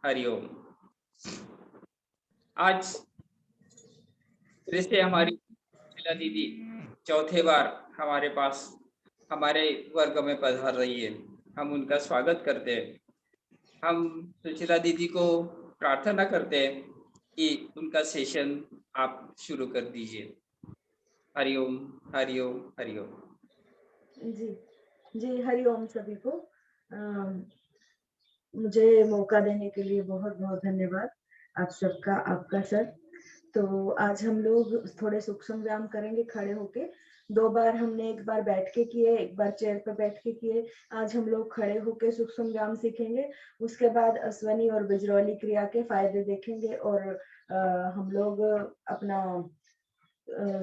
हरिओम। आज फिर से हमारी शीला दीदी चौथे बार हमारे पास हमारे वर्ग में पधार रही है। हम उनका स्वागत करते हैं। हम सुशीला दीदी को प्रार्थना करते हैं कि उनका सेशन आप शुरू कर दीजिए। हरिओम हरिओम हरिओम। जी हरिओम सभी को। मुझे मौका देने के लिए बहुत बहुत धन्यवाद आप सबका, आपका सर। तो आज हम लोग थोड़े सूक्ष्म व्यायाम करेंगे खड़े होके। 2 बार हमने, एक बार बैठ के किए, एक बार चेयर पर बैठ के किए। आज हम लोग खड़े होके सूक्ष्म व्यायाम सीखेंगे। उसके बाद अश्वनी और बिजरौली क्रिया के फायदे देखेंगे और हम लोग अपना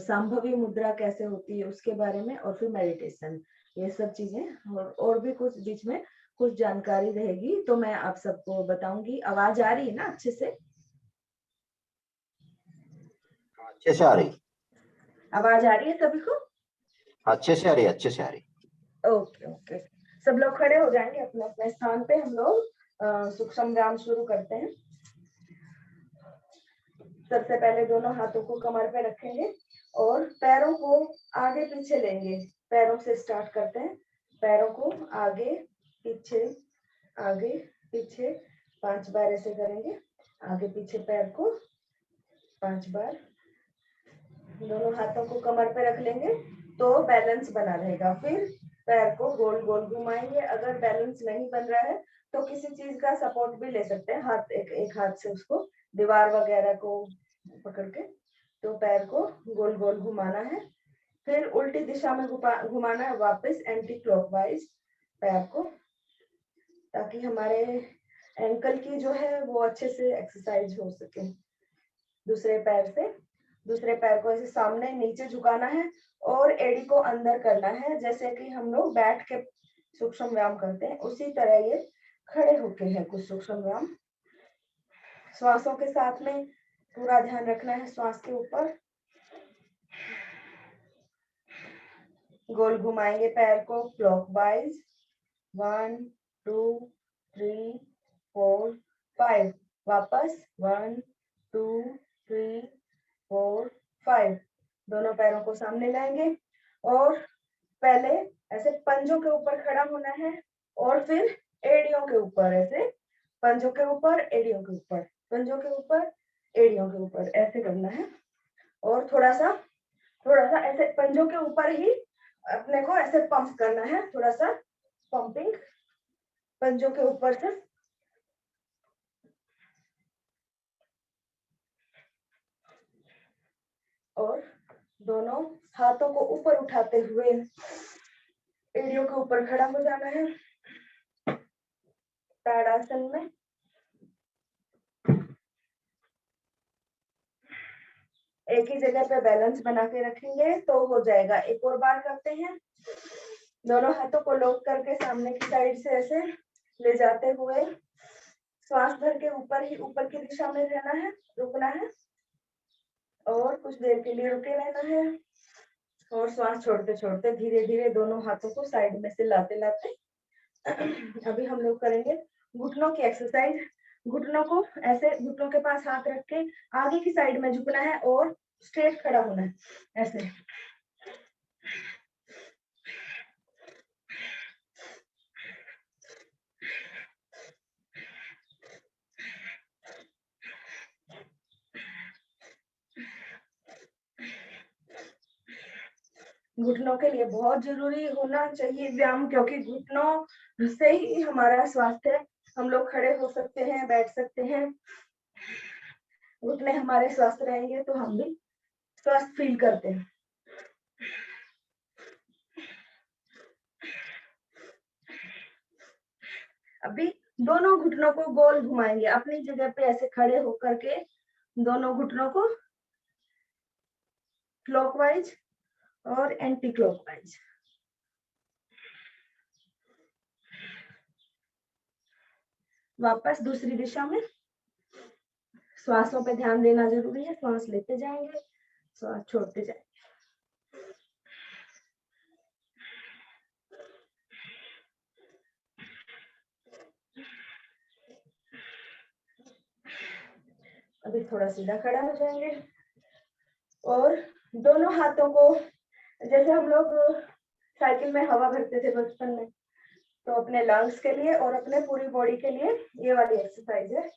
संभवी मुद्रा कैसे होती है उसके बारे में, और फिर मेडिटेशन, ये सब चीजें और भी कुछ बीच में कुछ जानकारी रहेगी तो मैं आप सबको बताऊंगी। आवाज आ रही है ना अच्छे से? अच्छे से आ रही। आवाज आ रही है सभी को? अच्छे से आ रही, अच्छे से आ रही। ओके ओके, सब लोग खड़े हो जाएंगे अपने अपने स्थान पे। हम लोग सूक्ष्म व्यायाम शुरू करते हैं। सबसे पहले दोनों हाथों को कमर पे रखेंगे और पैरों को आगे पीछे लेंगे। पैरों से स्टार्ट करते हैं। पैरों को आगे पीछे आगे पीछे 5 बार ऐसे करेंगे। आगे पीछे पैर को 5 बार। दोनों हाथों को कमर पे रख लेंगे तो बैलेंस बना रहेगा। फिर पैर को गोल गोल घुमाएंगे। अगर बैलेंस नहीं बन रहा है तो किसी चीज का सपोर्ट भी ले सकते हैं, हाथ एक हाथ से उसको दीवार वगैरह को पकड़ के। तो पैर को गोल गोल घुमाना है। फिर उल्टी दिशा में घुमाना है वापस, एंटी क्लॉकवाइज पैर को, ताकि हमारे एंकल की जो है वो अच्छे से एक्सरसाइज हो सके। दूसरे पैर को ऐसे सामने नीचे झुकाना है और एड़ी को अंदर करना है, जैसे कि हम लोग बैठ के सूक्ष्म व्यायाम करते हैं उसी तरह ये खड़े होके है कुछ सूक्ष्म व्यायाम। श्वासों के साथ में पूरा ध्यान रखना है श्वास के ऊपर। गोल घुमाएंगे पैर को क्लॉकवाइज। 1 2 3 4 5। वापस 1 2 3 4 5। दोनों पैरों को सामने लाएंगे और पहले ऐसे पंजों के ऊपर खड़ा होना है और फिर एड़ियों के ऊपर, ऐसे पंजों के ऊपर एड़ियों के ऊपर, पंजों के ऊपर एड़ियों के ऊपर ऐसे करना है। और थोड़ा सा ऐसे पंजों के ऊपर ही अपने को ऐसे पंप करना है, थोड़ा सा पंपिंग पंजों के ऊपर से। और दोनों हाथों को ऊपर उठाते हुए एड़ियों के ऊपर खड़ा हो जाना है ताड़ासन में। एक ही जगह पे बैलेंस बना के रखेंगे तो हो जाएगा। एक और बार करते हैं। दोनों हाथों को लॉक करके सामने की साइड से ऐसे ले जाते हुए श्वास भर के ऊपर की दिशा में रहना है, रुकना है और कुछ देर के लिए रुके रहना है। और श्वास छोड़ते छोड़ते धीरे धीरे दोनों हाथों को साइड में से लाते लाते अभी हम लोग करेंगे घुटनों की एक्सरसाइज। घुटनों को ऐसे घुटनों के पास हाथ रख के आगे की साइड में झुकना है और स्ट्रेट खड़ा होना है ऐसे। घुटनों के लिए बहुत जरूरी होना चाहिए व्यायाम, क्योंकि घुटनों से ही हमारा स्वास्थ्य, हम लोग खड़े हो सकते हैं, बैठ सकते हैं। घुटने हमारे स्वस्थ रहेंगे तो हम भी स्वस्थ फील करते हैं। अभी दोनों घुटनों को गोल घुमाएंगे अपनी जगह पे ऐसे खड़े होकर के। दोनों घुटनों को क्लॉकवाइज और एंटी क्लॉकवाइज। वापस दूसरी दिशा में। श्वासों पे ध्यान देना जरूरी है। श्वास लेते जाएंगे, श्वास छोड़ते जाएंगे। अभी थोड़ा सीधा खड़ा हो जाएंगे और दोनों हाथों को, जैसे हम लोग साइकिल में हवा भरते थे बचपन में, तो अपने लंग्स के लिए और अपने पूरी बॉडी के लिए ये वाली एक्सरसाइज है।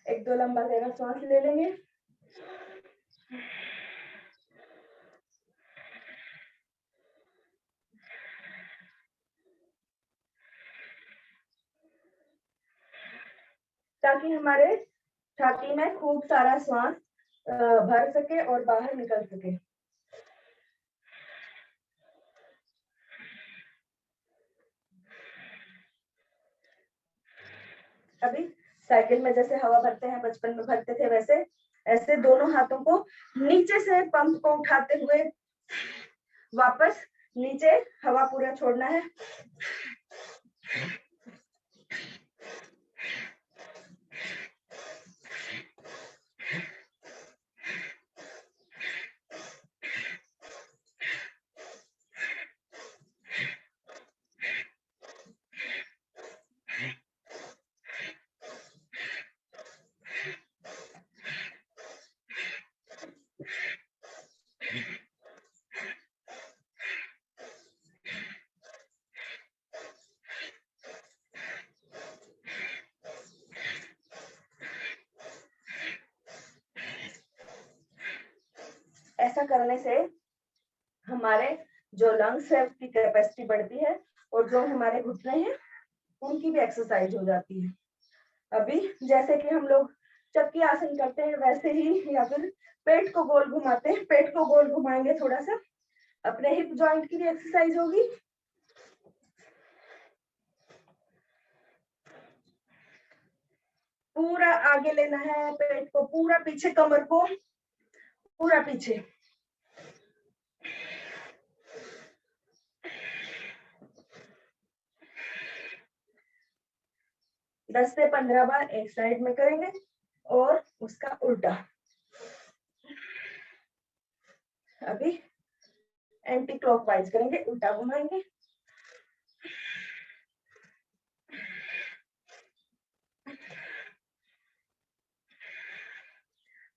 एक दो लंबा गहरा सांस ले लेंगे। ताकि हमारे छाती में खूब सारा सांस भर सके और बाहर निकल सके। अभी साइकिल में जैसे हवा भरते हैं, बचपन में भरते थे, वैसे ऐसे दोनों हाथों को नीचे से पंप को उठाते हुए वापस नीचे हवा पूरा छोड़ना है। ऐसा करने से हमारे जो लंग्स है उसकी कैपेसिटी बढ़ती है और जो हमारे घुटने हैं उनकी भी एक्सरसाइज हो जाती है। अभी जैसे कि हम लोग चक्की आसन करते हैं वैसे ही, या फिर पेट को गोल घुमाते हैं, पेट को गोल घुमाएंगे थोड़ा सा, अपने हिप जॉइंट की भी एक्सरसाइज होगी। पूरा आगे लेना है पेट को, पूरा पीछे, कमर को पूरा पीछे। दस से 15 बार एक साइड में करेंगे और उसका उल्टा। अभी एंटी क्लॉकवाइज करेंगे, उल्टा घुमाएंगे।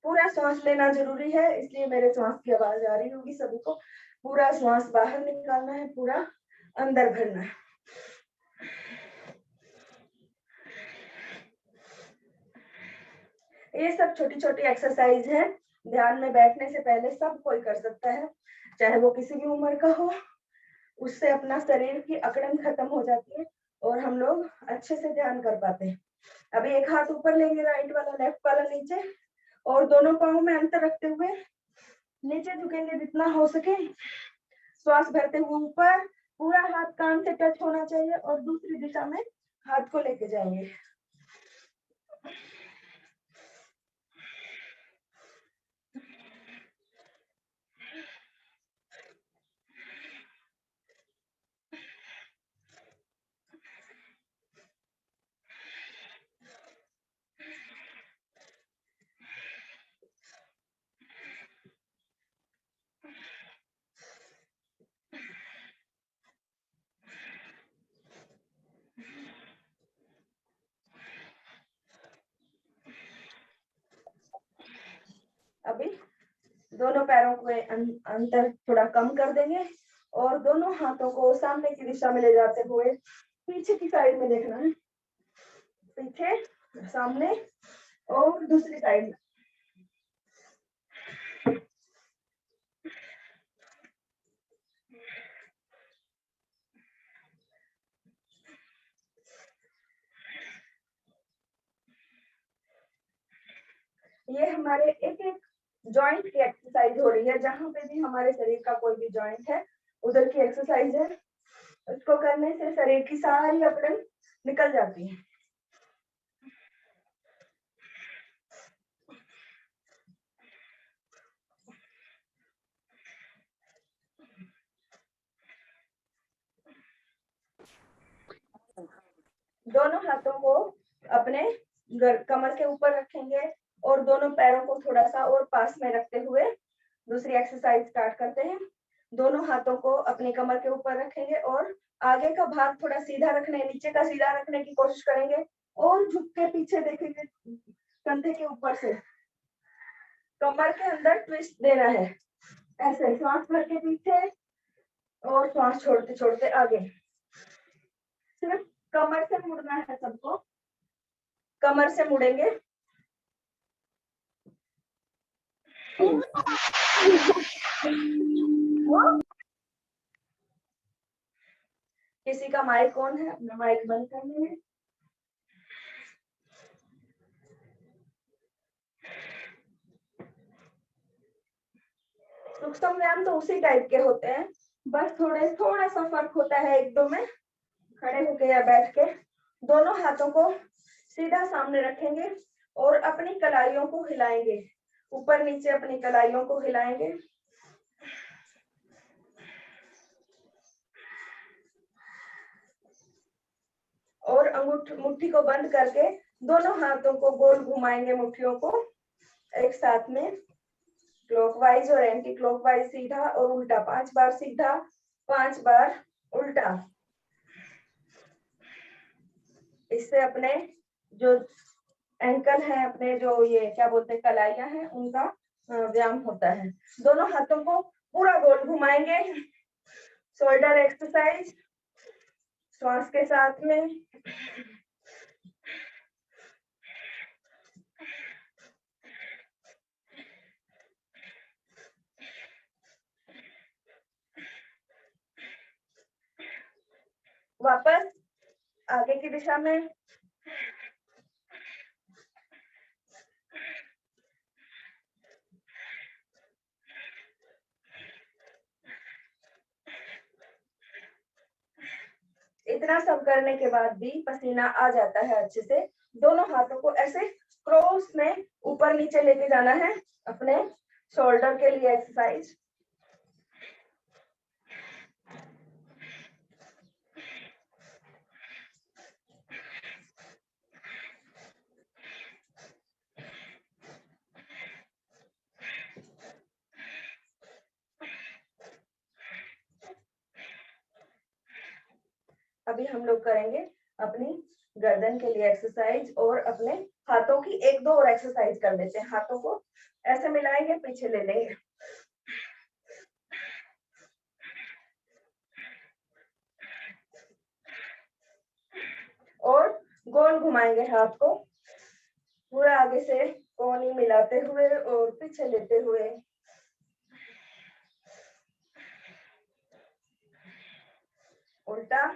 पूरा सांस लेना जरूरी है, इसलिए मेरे सांस की आवाज आ रही होगी सभी को। पूरा सांस बाहर निकालना है, पूरा अंदर भरना है। ये सब छोटी छोटी एक्सरसाइज है, ध्यान में बैठने से पहले सब कोई कर सकता है, चाहे वो किसी भी उम्र का हो। उससे अपना शरीर की अकड़न खत्म हो जाती है और हम लोग अच्छे से ध्यान कर पाते हैं। अभी एक हाथ ऊपर लेंगे, राइट वाला, लेफ्ट वाला नीचे, और दोनों पाँव में अंतर रखते हुए नीचे झुकेंगे जितना हो सके। श्वास भरते हुए ऊपर, पूरा हाथ कान से टच होना चाहिए और दूसरी दिशा में हाथ को लेके जाएंगे। अभी दोनों पैरों को अंतर थोड़ा कम कर देंगे और दोनों हाथों को सामने की दिशा में ले जाते हुए पीछे की साइड में देखना है, पीछे, सामने और दूसरी साइड में। ये हमारे एक एक जॉइंट की एक्सरसाइज हो रही है, जहां पे भी हमारे शरीर का कोई भी जॉइंट है उधर की एक्सरसाइज है। इसको करने से शरीर की सारी अकड़न निकल जाती है। दोनों हाथों को अपने कमर के ऊपर रखेंगे और दोनों पैरों को थोड़ा सा और पास में रखते हुए दूसरी एक्सरसाइज स्टार्ट करते हैं। दोनों हाथों को अपनी कमर के ऊपर रखेंगे और आगे का भाग थोड़ा सीधा रखने, नीचे का सीधा रखने की कोशिश करेंगे और झुक के पीछे देखेंगे, कंधे के ऊपर से कमर के अंदर ट्विस्ट देना है। ऐसे श्वास भर के पीछे और श्वास छोड़ते छोड़ते आगे। सिर्फ कमर से मुड़ना है सबको, कमर से मुड़ेंगे। किसी का माइक ऑन है, अपना माइक बंद करने में। सूक्ष्म व्यायाम तो उसी टाइप के होते हैं, बस थोड़ा सा फर्क होता है एक दो में। खड़े होके या बैठ के दोनों हाथों को सीधा सामने रखेंगे और अपनी कलाइयों को हिलाएंगे, ऊपर नीचे अपनी कलाइयों को हिलाएंगे। और मुट्ठी को बंद करके दोनों हाथों को गोल घुमाएंगे, मुट्ठियों को एक साथ में, क्लॉकवाइज और एंटी क्लॉकवाइज, सीधा और उल्टा। 5 बार सीधा, 5 बार उल्टा। इससे अपने जो एंकल है, अपने जो ये क्या बोलते हैं कलाइयां हैं, उनका व्यायाम होता है। दोनों हाथों को पूरा गोल घुमाएंगे। शोल्डर एक्सरसाइज श्वास के साथ में। वापस आगे की दिशा में। इतना सब करने के बाद भी पसीना आ जाता है अच्छे से। दोनों हाथों को ऐसे क्रॉस में ऊपर नीचे लेके जाना है, अपने शोल्डर के लिए एक्सरसाइज। अभी हम लोग करेंगे अपनी गर्दन के लिए एक्सरसाइज और अपने हाथों की एक दो और एक्सरसाइज कर लेते हैं। हाथों को ऐसे मिलाएंगे, पीछे ले लेंगे और गोल घुमाएंगे हाथ को पूरा आगे से कोहनी मिलाते हुए और पीछे लेते हुए। उल्टा।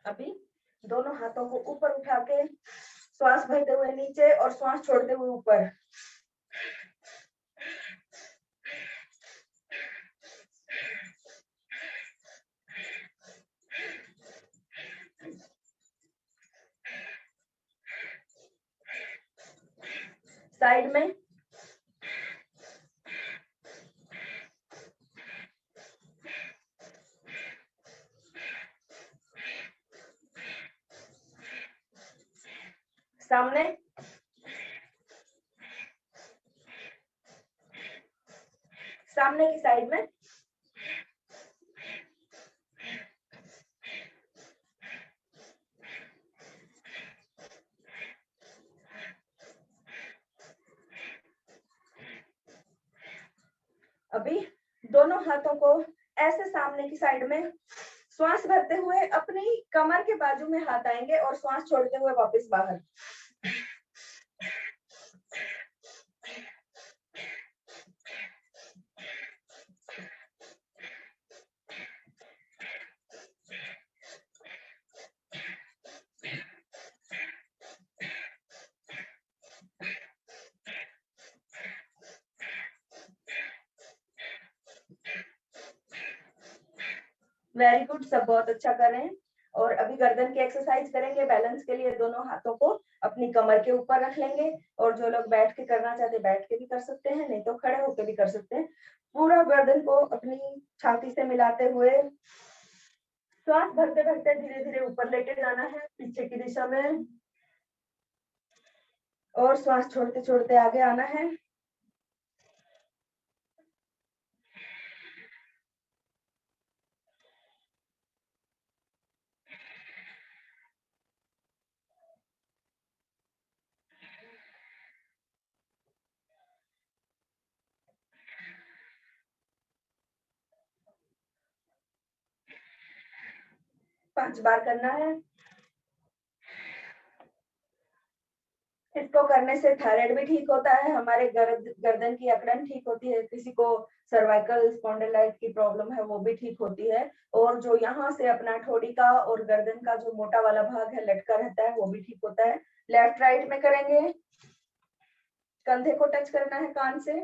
अभी दोनों हाथों को ऊपर उठा के श्वास भरते हुए नीचे और श्वास छोड़ते हुए ऊपर। साइड में। सामने। सामने की साइड में। अभी दोनों हाथों को ऐसे सामने की साइड में श्वास भरते हुए अपनी कमर के बाजू में हाथ आएंगे और श्वास छोड़ते हुए वापस बाहर। वेरी गुड, सब बहुत अच्छा कर रहे हैं। और अभी गर्दन की एक्सरसाइज करेंगे। बैलेंस के लिए दोनों हाथों को अपनी कमर के ऊपर रख लेंगे और जो लोग बैठ के करना चाहते बैठ के भी कर सकते हैं, नहीं तो खड़े होकर भी कर सकते हैं। पूरा गर्दन को अपनी छाती से मिलाते हुए श्वास भरते भरते धीरे धीरे ऊपर लेके जाना है पीछे की दिशा में और श्वास छोड़ते छोड़ते आगे आना है। 5 बार करना है। इसको करने से थायराइड भी ठीक होता है, हमारे गर्दन की अकड़न ठीक होती है, किसी को सर्वाइकल स्पॉन्डिलाइट की प्रॉब्लम है वो भी ठीक होती है, और जो यहाँ से अपना ठोड़ी का और गर्दन का जो मोटा वाला भाग है लटका रहता है वो भी ठीक होता है। लेफ्ट राइट में करेंगे। कंधे को टच करना है कान से,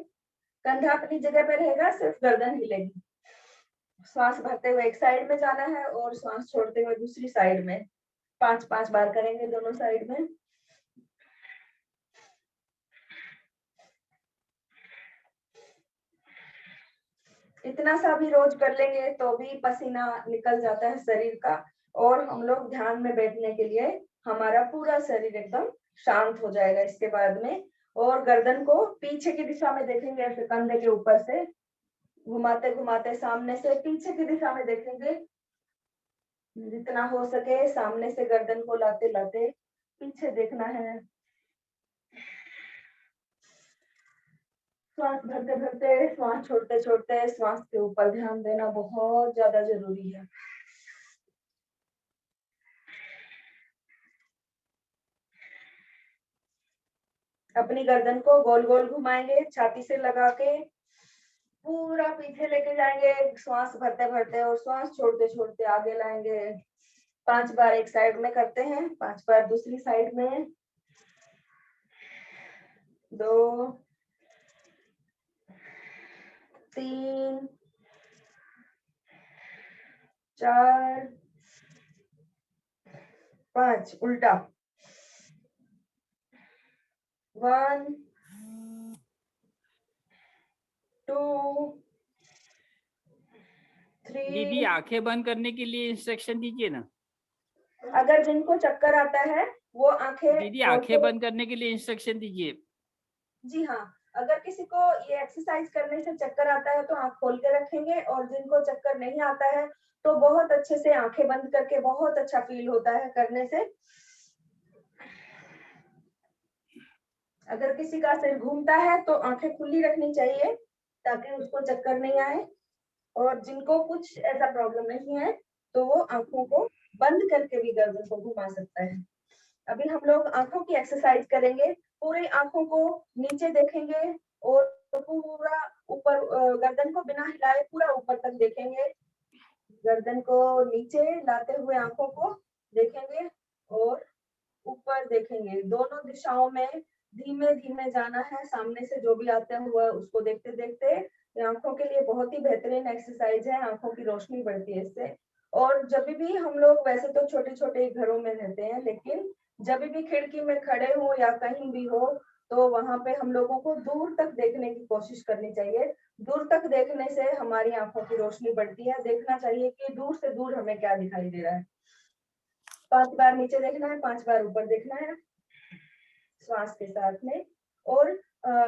कंधा अपनी जगह पे रहेगा, सिर्फ गर्दन हिलेगी। श्वास भरते हुए एक साइड में जाना है और श्वास छोड़ते हुए दूसरी साइड में। 5-5 बार करेंगे दोनों साइड में। इतना सा भी रोज कर लेंगे तो भी पसीना निकल जाता है शरीर का, और हम लोग ध्यान में बैठने के लिए हमारा पूरा शरीर एकदम शांत हो जाएगा इसके बाद में। और गर्दन को पीछे की दिशा में देखेंगे, ऐसे कंधे के ऊपर से घुमाते घुमाते सामने से पीछे की दिशा में देखेंगे। जितना हो सके सामने से गर्दन को लाते लाते पीछे देखना है। श्वास भरते भरते, श्वास छोड़ते छोड़ते श्वास के ऊपर ध्यान देना बहुत ज्यादा जरूरी है। अपनी गर्दन को गोल गोल घुमाएंगे, छाती से लगा के पूरा पीछे लेके जाएंगे श्वास भरते भरते, और श्वास छोड़ते छोड़ते आगे लाएंगे। 5 बार एक साइड में करते हैं, 5 बार दूसरी साइड में। 2 3 4 5 उल्टा। 1 2 दीदी 3। आंखें बंद करने के लिए इंस्ट्रक्शन दीजिए ना। अगर जिनको चक्कर आता है वो आंखें दीदी आंखें बंद करने के लिए इंस्ट्रक्शन दीजिए। जी हाँ, अगर किसी को ये एक्सरसाइज करने से चक्कर आता है तो आंख खोल के रखेंगे, और जिनको चक्कर नहीं आता है तो बहुत अच्छे से आंखें बंद करके बहुत अच्छा फील होता है करने से। अगर किसी का सिर घूमता है तो आंखें खुली रखनी चाहिए ताकि उसको चक्कर नहीं आए, और जिनको कुछ ऐसा प्रॉब्लम नहीं है तो वो आंखों को बंद करके भी गर्दन को घुमा सकता है। अभी हम लोग आंखों की एक्सरसाइज करेंगे। पूरी आंखों को नीचे देखेंगे और पूरा ऊपर, गर्दन को बिना हिलाए पूरा ऊपर तक देखेंगे। गर्दन को नीचे लाते हुए आंखों को देखेंगे और ऊपर देखेंगे। दोनों दिशाओं में धीमे धीमे जाना है, सामने से जो भी आता हुआ उसको देखते देखते। ये आंखों के लिए बहुत ही बेहतरीन एक्सरसाइज है, आंखों की रोशनी बढ़ती है इससे। और जब भी हम लोग, वैसे तो छोटे छोटे घरों में रहते हैं, लेकिन जब भी खिड़की में खड़े हो या कहीं भी हो तो वहां पे हम लोगों को दूर तक देखने की कोशिश करनी चाहिए। दूर तक देखने से हमारी आंखों की रोशनी बढ़ती है। देखना चाहिए कि दूर से दूर हमें क्या दिखाई दे रहा है। 5 बार नीचे देखना है, 5 बार ऊपर देखना है श्वास के साथ में। और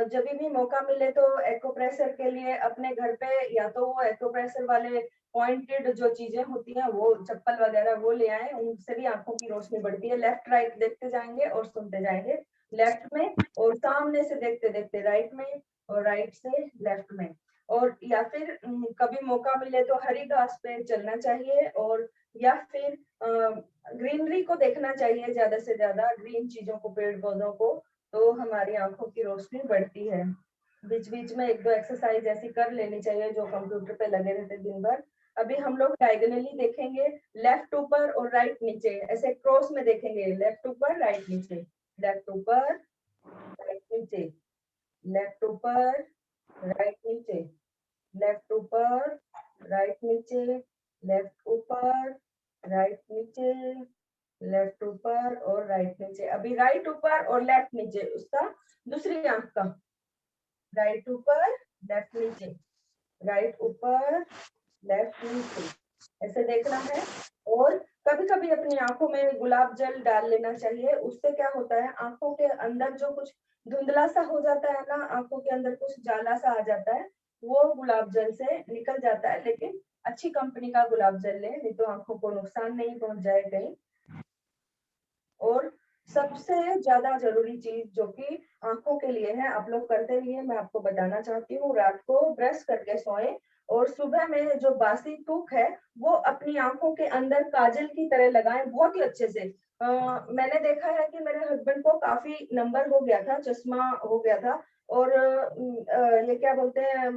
जब भी मौका मिले तो एक्यूप्रेशर के लिए अपने घर पे या तो वो एक्यूप्रेशर वाले पॉइंटेड जो चीजें होती हैं, वो चप्पल वगैरह वो ले आए, उनसे भी आंखों की रोशनी बढ़ती है। लेफ्ट राइट देखते जाएंगे और सुनते जाएंगे, लेफ्ट में, और सामने से देखते देखते राइट में, और राइट से लेफ्ट में। और या फिर कभी मौका मिले तो हरी घास पे चलना चाहिए, और या फिर ग्रीनरी को देखना चाहिए, ज्यादा से ज्यादा ग्रीन चीजों को, पेड़ पौधों को, तो हमारी आंखों की रोशनी बढ़ती है। बीच बीच में 1-2 एक्सरसाइज ऐसी कर लेनी चाहिए जो कंप्यूटर पे लगे रहते दिन भर। अभी हम लोग डायगोनली देखेंगे, लेफ्ट ऊपर और राइट नीचे, ऐसे क्रॉस में देखेंगे, लेफ्ट ऊपर राइट नीचे, लेफ्ट ऊपर राइट नीचे, लेफ्ट ऊपर राइट नीचे, लेफ्ट ऊपर राइट नीचे, लेफ्ट ऊपर राइट नीचे, लेफ्ट ऊपर और राइट नीचे। अभी राइट ऊपर और लेफ्ट नीचे, उसका दूसरी आंख का, राइट ऊपर लेफ्ट नीचे, राइट ऊपर लेफ्ट नीचे, ऐसे देखना है। और कभी कभी अपनी आंखों में गुलाब जल डाल लेना चाहिए। उससे क्या होता है, आंखों के अंदर जो कुछ धुंधला सा हो जाता है ना, आंखों के अंदर कुछ जाला सा आ जाता है, वो गुलाब जल से निकल जाता है। लेकिन अच्छी कंपनी का गुलाब जल ले, नहीं तो आंखों को नुकसान नहीं पहुंच जाए कहीं। और सबसे ज्यादा जरूरी चीज जो कि आंखों के लिए है, आप लोग करते रहिए, मैं आपको बताना चाहती हूँ, रात को ब्रश करके सोएं और सुबह में जो बासी थूक है वो अपनी आंखों के अंदर काजल की तरह लगाएं बहुत ही अच्छे से। मैंने देखा है कि मेरे हस्बैंड को काफी नंबर हो गया था, चश्मा हो गया था, और ये क्या बोलते हैं,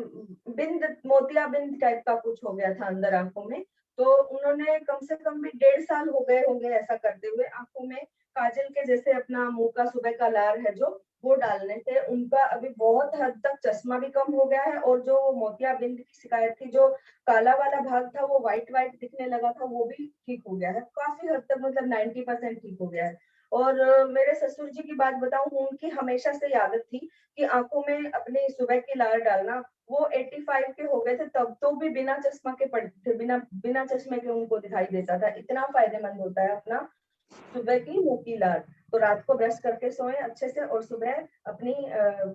बिंद, मोतिया बिंद टाइप का कुछ हो गया था अंदर आंखों में। तो उन्होंने कम से कम भी 1.5 साल हो गए होंगे ऐसा करते हुए, आंखों में काजल के जैसे अपना मुंह का सुबह का लार है जो वो डालने से उनका अभी बहुत हद तक चश्मा भी कम हो गया है, और जो मोतिया बिंद की शिकायत थी, जो काला वाला भाग था वो व्हाइट व्हाइट दिखने लगा था, वो भी ठीक हो गया है काफी हद तक, मतलब 90% ठीक हो गया है। और मेरे ससुर जी की बात बताऊं, उनकी हमेशा से आदत थी कि आंखों में अपनी सुबह की लार डालना। वो 85 के हो गए थे तब तो भी बिना चश्मा के पढ़ते थे, बिना चश्मे के उनको दिखाई देता था। इतना फायदेमंद होता है अपना सुबह की मुंह की लार। तो रात को ब्रश करके सोएं अच्छे से और सुबह अपनी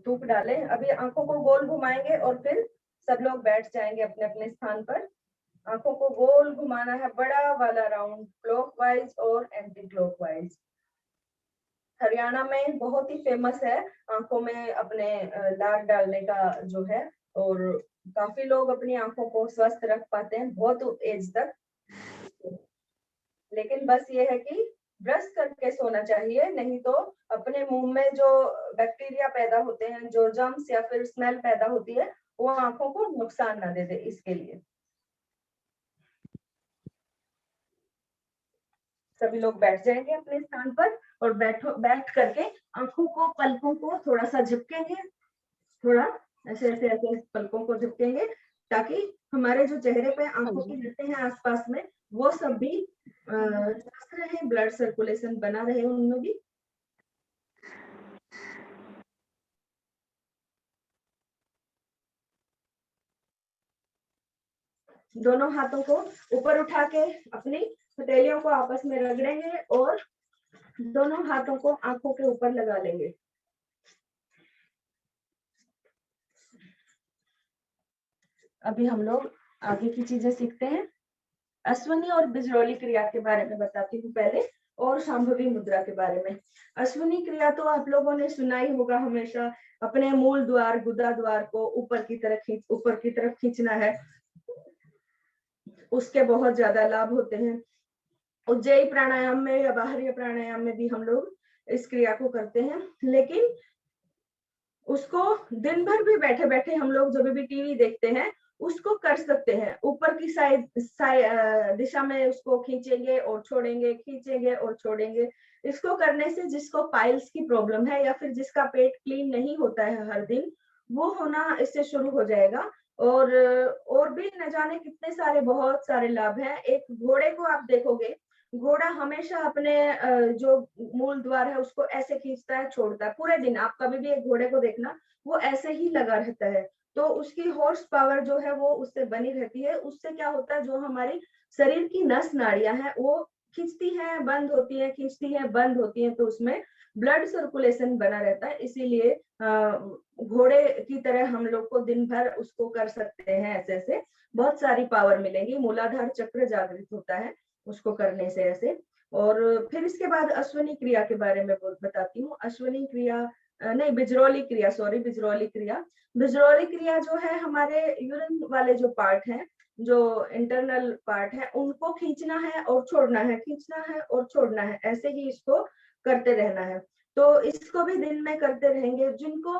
धूप डालें। अभी आंखों को गोल घुमाएंगे और फिर सब लोग बैठ जाएंगे अपने अपने स्थान पर। आंखों को गोल घुमाना है, बड़ा वाला राउंड, क्लॉकवाइज और एंटी क्लॉकवाइज। हरियाणा में बहुत ही फेमस है आंखों में अपने लार डालने का जो है, और काफी लोग अपनी आंखों को स्वस्थ रख पाते हैं बहुत एज तक। लेकिन बस ये है कि ब्रश करके सोना चाहिए, नहीं तो अपने मुंह में जो बैक्टीरिया पैदा होते हैं, जो जर्म्स या फिर स्मेल पैदा होती है, वो आंखों को नुकसान ना दे दे, इसके लिए। सभी लोग बैठ जाएंगे अपने स्थान पर और बैठ करके आंखों को, पलकों को थोड़ा सा झपकेंगे, थोड़ा ऐसे ऐसे ऐसे पलकों को झपकेंगे, ताकि हमारे जो चेहरे पे आंखों के गिरते हैं आसपास में, वो सब भी स्वस्थ रहे, ब्लड सर्कुलेशन बना रहे उनमें भी। दोनों हाथों को ऊपर उठा के अपनी हथेलियों को आपस में रगड़ेंगे और दोनों हाथों को आंखों के ऊपर लगा लेंगे। अभी हम लोग आगे की चीजें सीखते हैं। अश्वनी और बिजरौली क्रिया के बारे में बताती हूँ पहले, और शांभवी मुद्रा के बारे में। अश्वनी क्रिया तो आप लोगों ने सुना ही होगा, हमेशा अपने मूल द्वार, गुदा द्वार को ऊपर की तरफ खींचना है। उसके बहुत ज्यादा लाभ होते हैं। उज्जयी प्राणायाम में या बाहरी प्राणायाम में भी हम लोग इस क्रिया को करते हैं, लेकिन उसको दिन भर भी बैठे बैठे हम लोग जब भी टीवी देखते हैं उसको कर सकते हैं। ऊपर की साइड दिशा में उसको खींचेंगे और छोड़ेंगे, खींचेंगे और छोड़ेंगे। इसको करने से जिसको पाइल्स की प्रॉब्लम है या फिर जिसका पेट क्लीन नहीं होता है हर दिन, वो होना इससे शुरू हो जाएगा। और भी न जाने कितने सारे, बहुत सारे लाभ हैं। एक घोड़े को आप देखोगे, घोड़ा हमेशा अपने जो मूल द्वार है उसको ऐसे खींचता है, छोड़ता है पूरे दिन। आप कभी भी एक घोड़े को देखना, वो ऐसे ही लगा रहता है। तो उसकी हॉर्स पावर जो है वो उससे बनी रहती है। उससे क्या होता है, जो हमारी शरीर की नस नाड़ियां हैं वो खींचती हैं, बंद होती है, खींचती है, बंद होती है, तो उसमें ब्लड सर्कुलेशन बना रहता है। इसीलिए घोड़े की तरह हम लोग को दिन भर उसको कर सकते हैं, ऐसे ऐसे बहुत सारी पावर मिलेगी। मूलाधार चक्र जागृत होता है उसको करने से ऐसे। और फिर इसके बाद अश्वनी क्रिया के बारे में बताती हूँ। अश्वनी क्रिया नहीं, बिजरौली क्रिया, सॉरी, बिजरौली क्रिया। बिजरौली क्रिया जो है, हमारे यूरिन वाले जो पार्ट हैं, जो इंटरनल पार्ट है, उनको खींचना है और छोड़ना है, खींचना है और छोड़ना है, ऐसे ही इसको करते रहना है। तो इसको भी दिन में करते रहेंगे। जिनको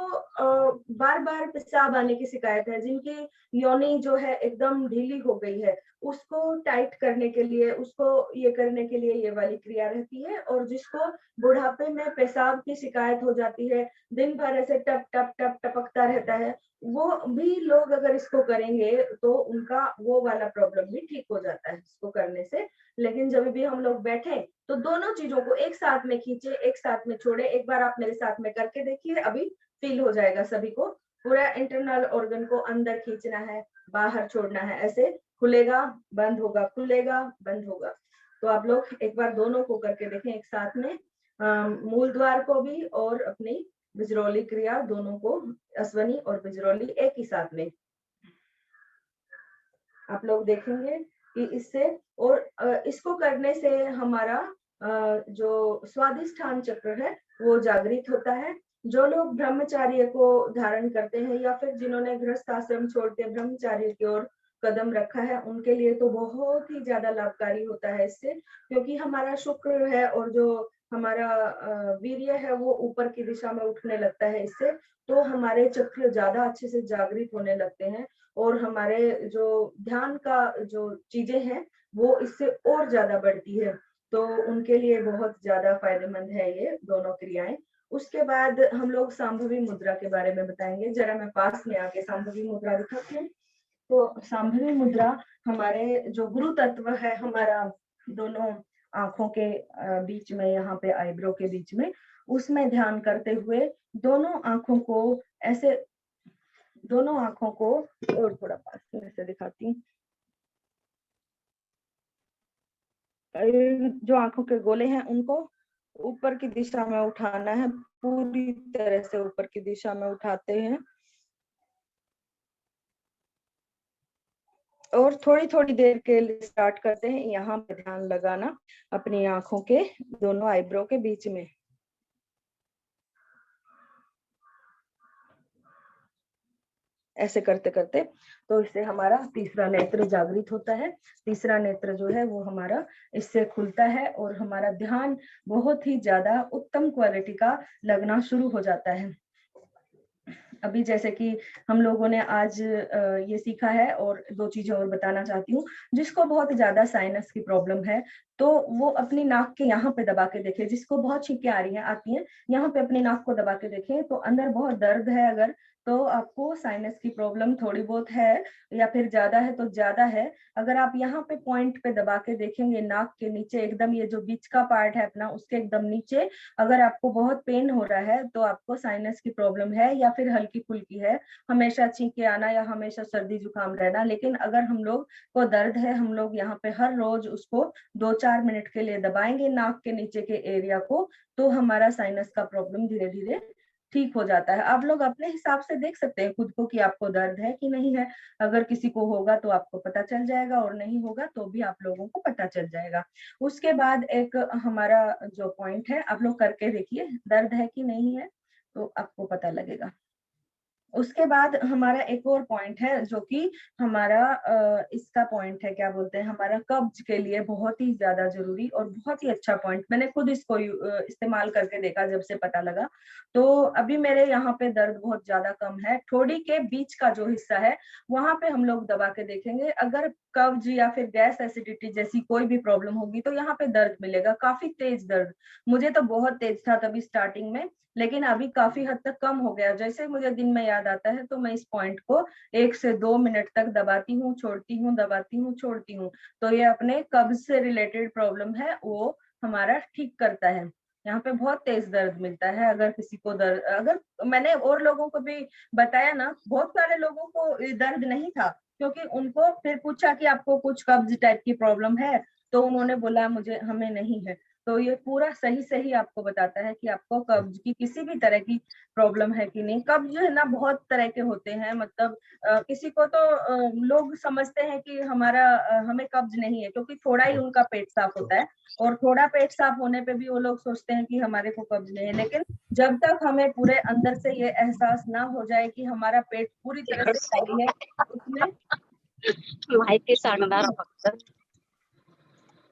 बार बार पेशाब आने की शिकायत है, जिनकी योनि जो है एकदम ढीली हो गई है, उसको टाइट करने के लिए, उसको ये करने के लिए ये वाली क्रिया रहती है। और जिसको बुढ़ापे में पेशाब की शिकायत हो जाती है, दिन भर ऐसे टप टप टप टपकता रहता है, वो भी लोग अगर इसको करेंगे तो उनका वो वाला प्रॉब्लम भी ठीक हो जाता है इसको करने से। लेकिन जब भी हम लोग बैठे तो दोनों चीजों को एक साथ में खींचे, एक साथ में छोड़े। एक बार आप मेरे साथ में करके देखिए, अभी फील हो जाएगा सभी को। पूरा इंटरनल ऑर्गन को अंदर खींचना है, बाहर छोड़ना है, ऐसे खुलेगा, बंद होगा, खुलेगा, बंद होगा। तो आप लोग एक बार दोनों को करके देखें एक साथ में, मूल द्वार को भी और अपनी बिजरौली क्रिया, दोनों को, अश्वनी और बिजरौली एक ही साथ में। आप लोग देखेंगे कि इससे, और इसको करने से हमारा जो स्वादिष्ठान चक्र है वो जागृत होता है। जो लोग ब्रह्मचार्य को धारण करते हैं या फिर जिन्होंने गृहस्थ आश्रम छोड़ के ब्रह्मचार्य की ओर कदम रखा है उनके लिए तो बहुत ही ज्यादा लाभकारी होता है इससे, क्योंकि हमारा शुक्र है और जो हमारा वीर्य है वो ऊपर की दिशा में उठने लगता है इससे। तो हमारे चक्र ज्यादा अच्छे से जागृत होने लगते हैं और हमारे जो ध्यान का जो चीजें हैं वो इससे और ज्यादा बढ़ती है। तो उनके लिए बहुत ज्यादा फायदेमंद है ये दोनों क्रियाएं। उसके बाद हम लोग सांभवी मुद्रा के बारे में बताएंगे। जरा मैं पास में आके सांभवी मुद्रा दिखाती हूँ। तो सांभवी मुद्रा हमारे जो गुरु तत्व है हमारा दोनों आंखों के बीच में, यहाँ पे आईब्रो के बीच में, उसमें ध्यान करते हुए दोनों आंखों को ऐसे, दोनों आंखों को और थोड़ा पास में से दिखाती हूँ। जो आंखों के गोले हैं उनको ऊपर की दिशा में उठाना है, पूरी तरह से ऊपर की दिशा में उठाते हैं और थोड़ी थोड़ी देर के लिए स्टार्ट करते हैं यहाँ पे ध्यान लगाना अपनी आंखों के दोनों आईब्रो के बीच में। ऐसे करते करते तो इससे हमारा तीसरा नेत्र जागृत होता है। तीसरा नेत्र जो है वो हमारा इससे खुलता है और हमारा ध्यान बहुत ही ज्यादा उत्तम क्वालिटी का लगना शुरू हो जाता है। अभी जैसे कि हम लोगों ने आज ये सीखा है, और दो चीजें और बताना चाहती हूँ। जिसको बहुत ज्यादा साइनस की प्रॉब्लम है तो वो अपनी नाक के यहाँ पे दबा के देखे। जिसको बहुत छींकें आ रही हैं आती हैं, यहाँ पे अपनी नाक को दबा के देखें तो अंदर बहुत दर्द है। अगर तो आपको साइनस की प्रॉब्लम थोड़ी बहुत है या फिर ज्यादा है तो ज्यादा है। अगर आप यहाँ पे पॉइंट पे दबा के देखेंगे नाक के नीचे एकदम, ये जो बीच का पार्ट है अपना उसके एकदम नीचे, अगर आपको बहुत पेन हो रहा है तो आपको साइनस की प्रॉब्लम है या फिर हल्की फुल्की है, हमेशा छींके आना या हमेशा सर्दी जुकाम रहना। लेकिन अगर हम लोग को दर्द है, हम लोग यहाँ पे हर रोज उसको 2-4 मिनट के लिए दबाएंगे नाक के नीचे के एरिया को, तो हमारा साइनस का प्रॉब्लम धीरे धीरे ठीक हो जाता है। आप लोग अपने हिसाब से देख सकते हैं खुद को कि आपको दर्द है कि नहीं है। अगर किसी को होगा तो आपको पता चल जाएगा और नहीं होगा तो भी आप लोगों को पता चल जाएगा। उसके बाद एक हमारा जो पॉइंट है, आप लोग करके देखिए दर्द है कि नहीं है तो आपको पता लगेगा। उसके बाद हमारा एक और पॉइंट है जो कि हमारा इसका पॉइंट है, क्या बोलते हैं, हमारा कब्ज के लिए बहुत ही ज्यादा जरूरी और बहुत ही अच्छा पॉइंट। मैंने खुद इसको इस्तेमाल करके देखा जब से पता लगा। तो अभी मेरे यहाँ पे दर्द बहुत ज्यादा कम है। ठोड़ी के बीच का जो हिस्सा है वहां पे हम लोग दबा के देखेंगे। अगर कब्ज या फिर गैस एसिडिटी जैसी कोई भी प्रॉब्लम होगी तो यहाँ पे दर्द मिलेगा, काफी तेज दर्द। मुझे तो बहुत तेज था तभी स्टार्टिंग में, लेकिन अभी काफी हद तक कम हो गया। जैसे मुझे दिन में याद आता है तो मैं इस पॉइंट को 1 से 2 मिनट तक दबाती हूँ, छोड़ती हूँ, दबाती हूँ, छोड़ती हूँ। तो ये अपने कब्ज से रिलेटेड प्रॉब्लम है वो हमारा ठीक करता है। यहाँ पे बहुत तेज दर्द मिलता है। अगर किसी को दर्द, अगर मैंने और लोगों को भी बताया ना, बहुत सारे लोगों को दर्द नहीं था, क्योंकि उनको फिर पूछा कि आपको कुछ कब्ज टाइप की प्रॉब्लम है, तो उन्होंने बोला मुझे, हमें नहीं है। तो ये पूरा सही सही आपको बताता है कि आपको कब्ज की किसी भी तरह की प्रॉब्लम है कि नहीं। कब्ज जो है ना बहुत तरह के होते हैं, मतलब किसी को तो लोग समझते हैं कि हमारा हमें कब्ज नहीं है क्योंकि थोड़ा ही उनका पेट साफ होता है, और थोड़ा पेट साफ होने पे भी वो लोग सोचते हैं कि हमारे को कब्ज नहीं है। लेकिन जब तक हमें पूरे अंदर से ये एहसास ना हो जाए कि हमारा पेट पूरी तरह से खाली है, उसमें माहिती सांगणार फक्त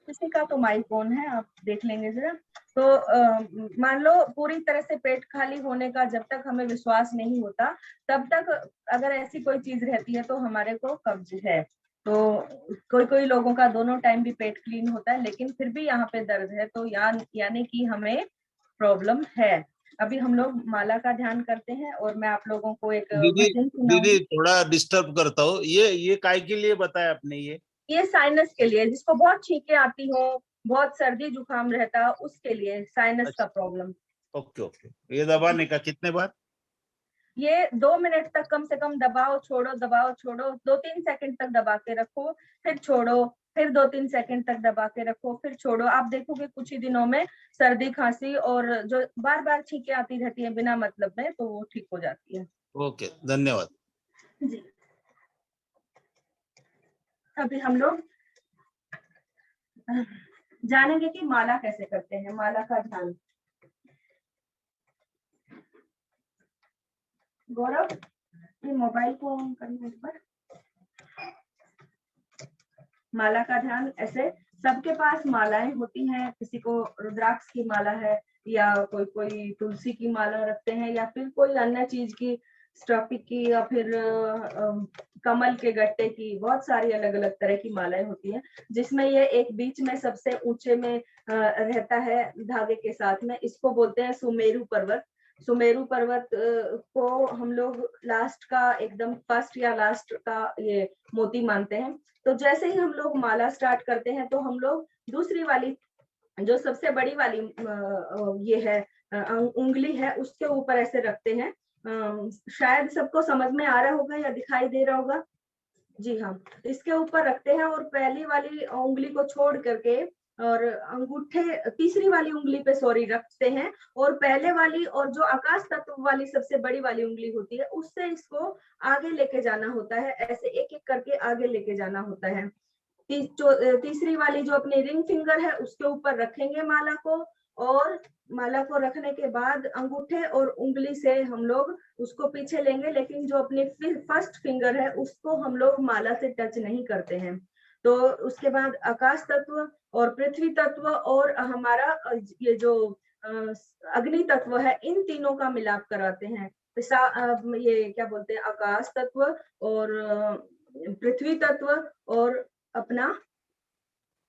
किसी का तो माइक ऑन है, आप देख लेंगे जरा। तो मान लो पूरी तरह से पेट खाली होने का जब तक हमें विश्वास नहीं होता, तब तक अगर ऐसी कोई चीज रहती है तो हमारे को कब्ज है। तो कोई कोई लोगों का दोनों टाइम भी पेट क्लीन होता है लेकिन फिर भी यहाँ पे दर्द है, तो यानी कि हमें प्रॉब्लम है। अभी हम लोग माला का ध्यान करते हैं और मैं आप लोगों को एक दीदी भजन दीदी सुनाऊंगी। थोड़ा डिस्टर्ब करता हूँ, ये काय के लिए बताया आपने? ये साइनस के लिए, जिसको बहुत छींकें आती हो, बहुत सर्दी जुकाम रहता, उसके लिए, साइनस का अच्छा, प्रॉब्लम। Okay okay. ये दबाने का कितने बार? ये 2 मिनट तक कम से कम दबाओ छोड़ो, दबाओ छोड़ो, 2-3 सेकंड तक दबा के रखो, फिर छोड़ो, फिर 2-3 सेकंड तक दबा के रखो, फिर छोड़ो। आप देखोगे कुछ ही दिनों में सर्दी खांसी और जो बार बार छींकें आती रहती है बिना मतलब में, तो वो ठीक हो जाती है। ओके, धन्यवाद जी। अभी हम लोग जानेंगे कि माला कैसे करते हैं, माला का ध्यान। गौरव, ये मोबाइल को ऑन करना एक बार। माला का ध्यान ऐसे सबके पास मालाएं होती हैं, किसी को रुद्राक्ष की माला है या कोई तुलसी की माला रखते हैं या फिर कोई अन्य चीज की, स्ट्रॉपिक की या फिर कमल के गट्टे की, बहुत सारी अलग अलग तरह की मालाएं होती हैं, जिसमें ये एक बीच में सबसे ऊंचे में रहता है धागे के साथ में। इसको बोलते हैं सुमेरु पर्वत। सुमेरु पर्वत को हम लोग लास्ट का, एकदम फर्स्ट या लास्ट का ये मोती मानते हैं। तो जैसे ही हम लोग माला स्टार्ट करते हैं तो हम लोग दूसरी वाली जो सबसे बड़ी वाली ये है उंगली है, उसके ऊपर ऐसे रखते हैं। शायद सबको समझ में आ रहा होगा या दिखाई दे रहा होगा। जी हाँ, इसके ऊपर रखते हैं और पहली वाली उंगली को छोड़ करके और अंगूठे तीसरी वाली उंगली पे सॉरी रखते हैं, और पहले वाली और जो आकाश तत्व वाली सबसे बड़ी वाली उंगली होती है उससे इसको आगे लेके जाना होता है, ऐसे एक एक करके आगे लेके जाना होता है। तीसरी वाली जो अपनी रिंग फिंगर है उसके ऊपर रखेंगे माला को, और माला को रखने के बाद अंगूठे और उंगली से हम लोग उसको पीछे लेंगे, लेकिन जो अपनी फर्स्ट फिंगर है उसको हम लोग माला से टच नहीं करते हैं। तो उसके बाद आकाश तत्व और पृथ्वी तत्व और हमारा ये जो अग्नि तत्व है, इन तीनों का मिलाप कराते हैं। ये क्या बोलते हैं, आकाश तत्व और पृथ्वी तत्व और अपना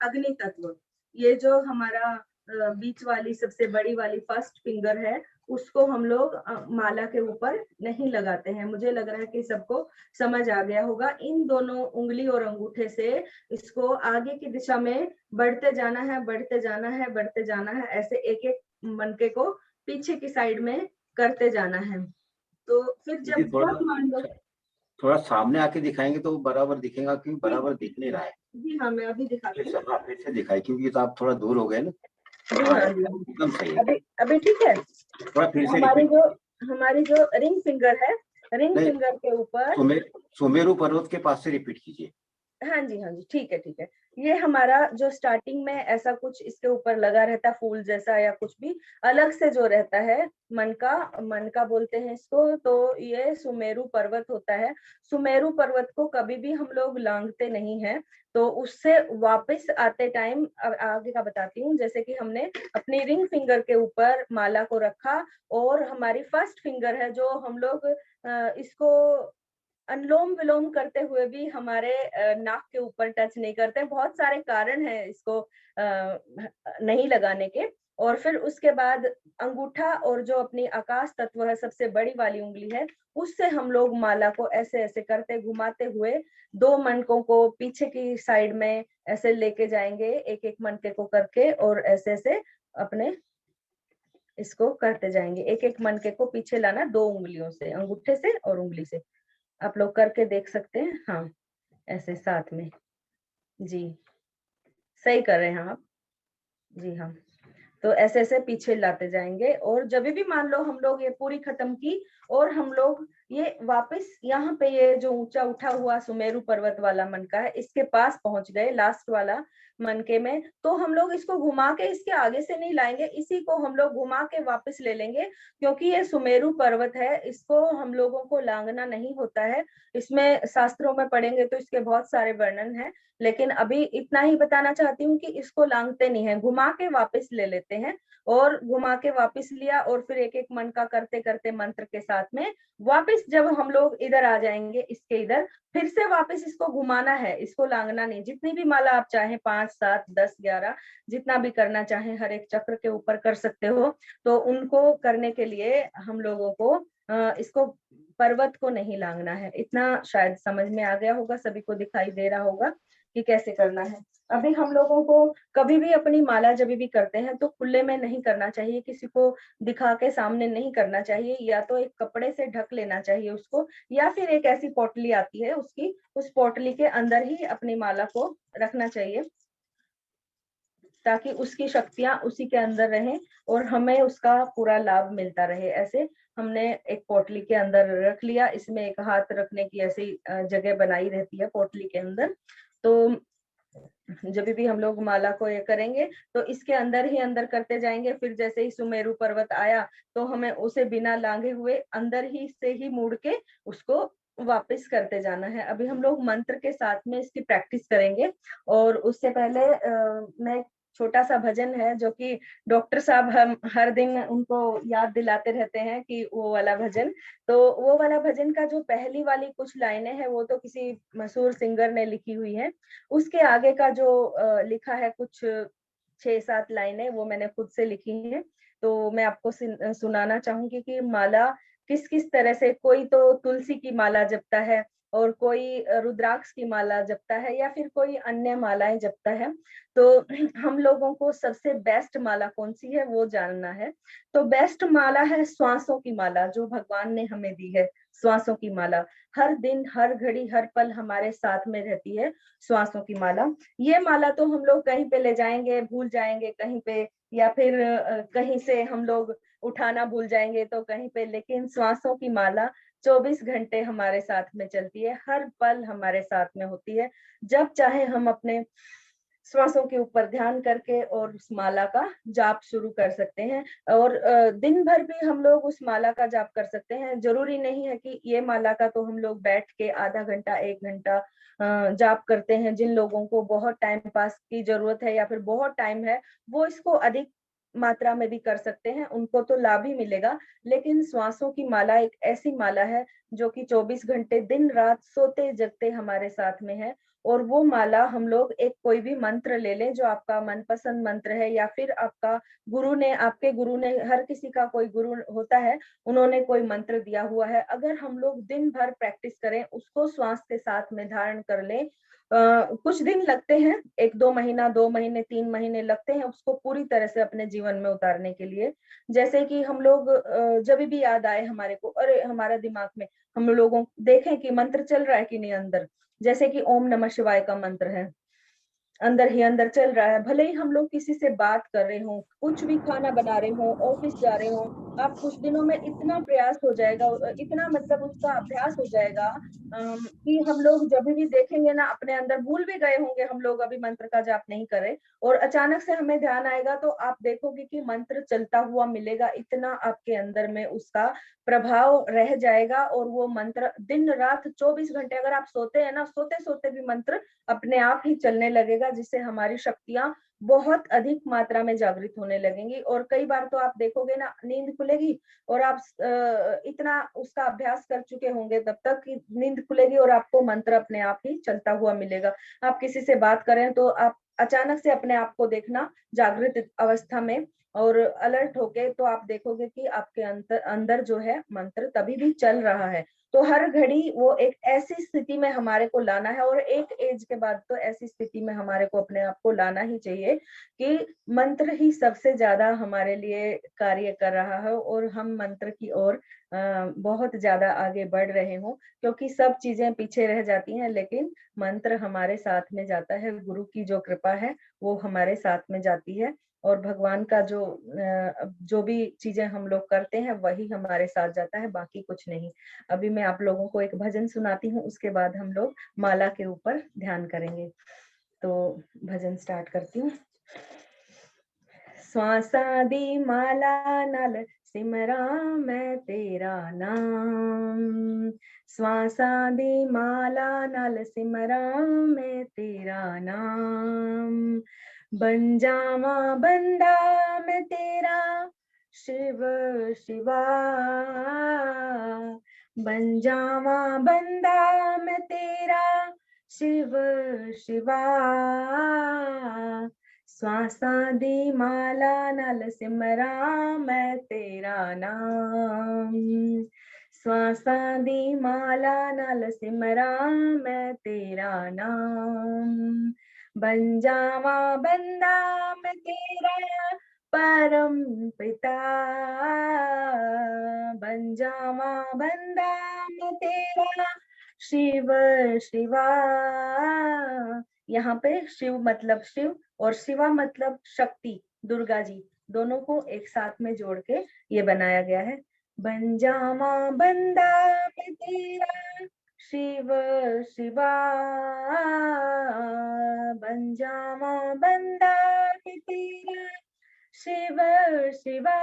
अग्नि तत्व, ये जो हमारा बीच वाली सबसे बड़ी वाली फर्स्ट फिंगर है उसको हम लोग माला के ऊपर नहीं लगाते हैं। मुझे लग रहा है कि सबको समझ आ गया होगा। इन दोनों उंगली और अंगूठे से इसको आगे की दिशा में बढ़ते जाना है, बढ़ते जाना है, बढ़ते जाना है, ऐसे एक एक मनके को पीछे की साइड में करते जाना है। तो फिर जब मान लो थोड़ा सामने आके दिखाएंगे तो बराबर दिखेगा, क्योंकि बराबर दिख नहीं रहा है। जी हाँ, मैं अभी दिखाती हूँ। फिर से दिखाई, क्योंकि तो आप थोड़ा दूर हो गए ना। जी हाँ, एकदम सही है। अभी ठीक है। थोड़ा फिर से हमारी जो रिंग फिंगर है, रिंग फिंगर के ऊपर सुमेरु पर्वत के पास से रिपीट कीजिए। हाँ जी, ठीक है ठीक है। ये हमारा जो स्टार्टिंग में ऐसा कुछ इसके ऊपर लगा रहता है फूल जैसा या कुछ भी अलग से जो रहता है, मन का बोलते हैं इसको। तो ये सुमेरु पर्वत होता है। सुमेरु पर्वत को कभी भी हम लोग लांघते नहीं हैं। तो उससे वापस आते टाइम आगे का बताती हूँ। जैसे कि हमने अपनी रिंग फिंगर के ऊपर माला को रखा और हमारी फर्स्ट फिंगर है जो हम लोग इसको अनुलोम विलोम करते हुए भी हमारे नाक के ऊपर टच नहीं करते। बहुत सारे कारण हैं इसको नहीं लगाने के। और फिर उसके बाद अंगूठा और जो अपनी आकाश तत्व है, सबसे बड़ी वाली उंगली है, उससे हम लोग माला को ऐसे ऐसे करते घुमाते हुए दो मनकों को पीछे की साइड में ऐसे लेके जाएंगे, एक एक मनके को करके, और ऐसे ऐसे अपने इसको करते जाएंगे। एक एक मनके को पीछे लाना दो उंगलियों से, अंगूठे से और उंगली से। आप लोग करके देख सकते हैं। हाँ, ऐसे साथ में। जी, सही कर रहे हैं आप। जी हाँ, तो ऐसे ऐसे पीछे लाते जाएंगे। और जब भी मान लो हम लोग ये पूरी खत्म की और हम लोग ये वापस यहाँ पे ये जो ऊंचा उठा हुआ सुमेरु पर्वत वाला मनका है, इसके पास पहुंच गए, लास्ट वाला मनके में, तो हम लोग इसको घुमा के इसके आगे से नहीं लाएंगे, इसी को हम लोग घुमा के वापस ले लेंगे। क्योंकि ये सुमेरु पर्वत है, इसको हम लोगों को लांघना नहीं होता है। इसमें शास्त्रों में पढ़ेंगे तो इसके बहुत सारे वर्णन है, लेकिन अभी इतना ही बताना चाहती हूँ कि इसको लांघते नहीं है, घुमा के वापस ले लेते हैं। और घुमा के वापस लिया और फिर एक एक मन का करते करते मंत्र के साथ में वापस जब हम लोग इधर आ जाएंगे, इसके इधर फिर से वापस इसको घुमाना है, इसको लांघना नहीं। जितनी भी माला आप चाहें, 5, 7, 10, 11 जितना भी करना चाहें, हर एक चक्र के ऊपर कर सकते हो। तो उनको करने के लिए हम लोगों को इसको पर्वत को नहीं लांघना है। इतना शायद समझ में आ गया होगा, सभी को दिखाई दे रहा होगा कि कैसे करना है। अभी हम लोगों को कभी भी अपनी माला जब भी करते हैं तो खुले में नहीं करना चाहिए, किसी को दिखा के सामने नहीं करना चाहिए। या तो एक कपड़े से ढक लेना चाहिए उसको, या फिर एक ऐसी पोटली आती है उसकी, उस पोटली के अंदर ही अपनी माला को रखना चाहिए, ताकि उसकी शक्तियां उसी के अंदर रहें और हमें उसका पूरा लाभ मिलता रहे। ऐसे हमने एक पोटली के अंदर रख लिया, इसमें एक हाथ रखने की ऐसी जगह बनाई रहती है पोटली के अंदर। तो जब भी हम लोग माला को ये करेंगे तो इसके अंदर ही अंदर करते जाएंगे। फिर जैसे ही सुमेरु पर्वत आया तो हमें उसे बिना लांघे हुए अंदर ही से ही मुड़ के उसको वापस करते जाना है। अभी हम लोग मंत्र के साथ में इसकी प्रैक्टिस करेंगे। और उससे पहले मैं छोटा सा भजन है जो कि डॉक्टर साहब हम हर दिन उनको याद दिलाते रहते हैं कि वो वाला भजन। तो वो वाला भजन का जो पहली वाली कुछ लाइनें हैं वो तो किसी मशहूर सिंगर ने लिखी हुई है। उसके आगे का जो लिखा है कुछ 6-7 लाइनें वो मैंने खुद से लिखी हैं। तो मैं आपको सुनाना चाहूंगी कि माला किस किस तरह से, कोई तो तुलसी की माला जपता है और कोई रुद्राक्ष की माला जपता है या फिर कोई अन्य मालाएं जपता है। तो हम लोगों को सबसे बेस्ट माला कौन सी है वो जानना है। तो बेस्ट माला है श्वासों की माला जो भगवान ने हमें दी है। श्वासों की माला हर दिन हर घड़ी हर पल हमारे साथ में रहती है। श्वासों की माला, ये माला तो हम लोग कहीं पे ले जाएंगे भूल जाएंगे कहीं पे, या फिर कहीं से हम लोग उठाना भूल जाएंगे तो कहीं पे, लेकिन श्वासों की माला 24 घंटे हमारे साथ में चलती है, हर पल हमारे साथ में होती है। जब चाहे हम अपने श्वासों के ऊपर ध्यान करके और उस माला का जाप शुरू कर सकते हैं। और दिन भर भी हम लोग उस माला का जाप कर सकते हैं। जरूरी नहीं है कि ये माला का तो हम लोग बैठ के आधा घंटा 1 घंटा जाप करते हैं। जिन लोगों को बहुत टाइम पास की जरूरत है या फिर बहुत टाइम है वो इसको अधिक मात्रा में भी कर सकते हैं, उनको तो लाभ ही मिलेगा। लेकिन श्वासों की माला एक ऐसी माला है जो कि 24 घंटे दिन रात सोते जगते हमारे साथ में है। और वो माला हम लोग एक कोई भी मंत्र ले लें जो आपका मनपसंद मंत्र है, या फिर आपका गुरु ने, आपके गुरु ने, हर किसी का कोई गुरु होता है, उन्होंने कोई मंत्र दिया हुआ है, अगर हम लोग दिन भर प्रैक्टिस करें उसको श्वास के साथ में धारण कर लें। कुछ दिन लगते हैं, 1-2 महीना, 2 महीने, 3 महीने लगते हैं उसको पूरी तरह से अपने जीवन में उतारने के लिए। जैसे कि हम लोग जब भी याद आए हमारे को, अरे हमारा दिमाग में हम लोगों देखें कि मंत्र चल रहा है कि नहीं अंदर, जैसे कि ओम नमः शिवाय का मंत्र है, अंदर ही अंदर चल रहा है। भले ही हम लोग किसी से बात कर रहे हो, कुछ भी खाना बना रहे हो, ऑफिस जा रहे हो, आप कुछ दिनों में इतना प्रयास हो जाएगा, इतना मतलब उसका अभ्यास हो जाएगा कि हम लोग जब भी देखेंगे ना अपने अंदर, भूल भी गए होंगे हम लोग अभी मंत्र का जाप नहीं करे, और अचानक से हमें ध्यान आएगा तो आप देखोगे कि मंत्र चलता हुआ मिलेगा। इतना आपके अंदर में उसका प्रभाव रह जाएगा। और वो मंत्र दिन रात 24 घंटे, अगर आप सोते हैं ना, सोते सोते भी मंत्र अपने आप ही चलने लगेगा, जिससे हमारी शक्तियां बहुत अधिक मात्रा में जागृत होने लगेंगी। और कई बार तो आप देखोगे ना, नींद खुलेगी और आप इतना उसका अभ्यास कर चुके होंगे तब तक कि नींद खुलेगी और आपको मंत्र अपने आप ही चलता हुआ मिलेगा। आप किसी से बात करें तो आप अचानक से अपने आप को देखना जागृत अवस्था में और अलर्ट होके, तो आप देखोगे कि आपके अंदर जो है मंत्र तभी भी चल रहा है। तो हर घड़ी वो एक ऐसी स्थिति में हमारे को लाना है, और एक एज के बाद तो ऐसी स्थिति में हमारे को अपने आप को लाना ही चाहिए कि मंत्र ही सबसे ज्यादा हमारे लिए कार्य कर रहा है और हम मंत्र की ओर बहुत ज्यादा आगे बढ़ रहे हों। क्योंकि सब चीजें पीछे रह जाती हैं लेकिन मंत्र हमारे साथ में जाता है, गुरु की जो कृपा है वो हमारे साथ में जाती है। और भगवान का जो भी चीजें हम लोग करते हैं वही हमारे साथ जाता है, बाकी कुछ नहीं। अभी मैं आप लोगों को एक भजन सुनाती हूँ, उसके बाद हम लोग माला के ऊपर ध्यान करेंगे। तो भजन स्टार्ट करती हूँ। श्वासा दी माला नाल सिमरा मैं तेरा नाम, श्वासा दी माला नाल सिमरा मैं तेरा नाम, बन जावा बंदा मैं तेरा शिव शिवा, बन जावा बंदा मैं तेरा शिव शिवा, श्वासा दी माला नाल सिमरा मैं तेरा नाम, श्वासा दी माला नाल सिमरा मैं तेरा नाम, बन जावा बंदा मैं तेरा परम पिता, बन जावा बंदा मैं तेरा शिव शिवा। यहाँ पे शिव मतलब शिव और शिवा मतलब शक्ति, दुर्गा जी, दोनों को एक साथ में जोड़ के ये बनाया गया है। बन जावा बंदा मैं तेरा शिव शिवा, बन जावा बंदा मैं तेरा शिव शिवा,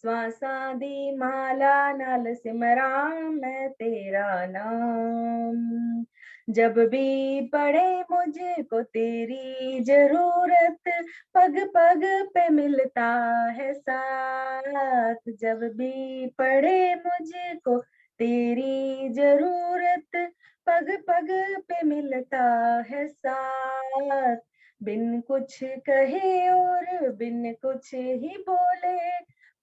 श्वासादी माला नाल सिमरां मैं तेरा नाम। जब भी पड़े मुझको तेरी जरूरत, पग पग पे मिलता है साथ। जब भी पड़े मुझको तेरी जरूरत, पग पग पे मिलता है साथ। बिन कुछ कहे और बिन कुछ ही बोले,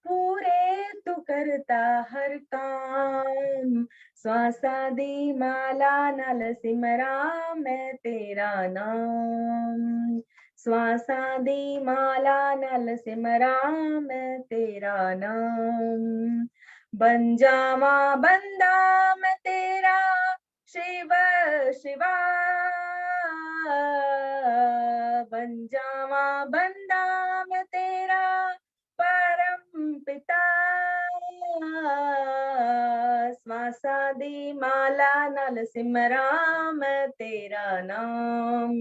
पूरे तू करता हर काम। श्वासादी माला नाल सिमरा मैं तेरा नाम। श्वासादी माला नाल सिमरा मैं तेरा नाम। बन जावा बंदा मैं तेरा शिव शिवा। बन जावा बंदा मैं तेरा परम पिता। श्वासादी माला नाल सिमरा मैं तेरा नाम।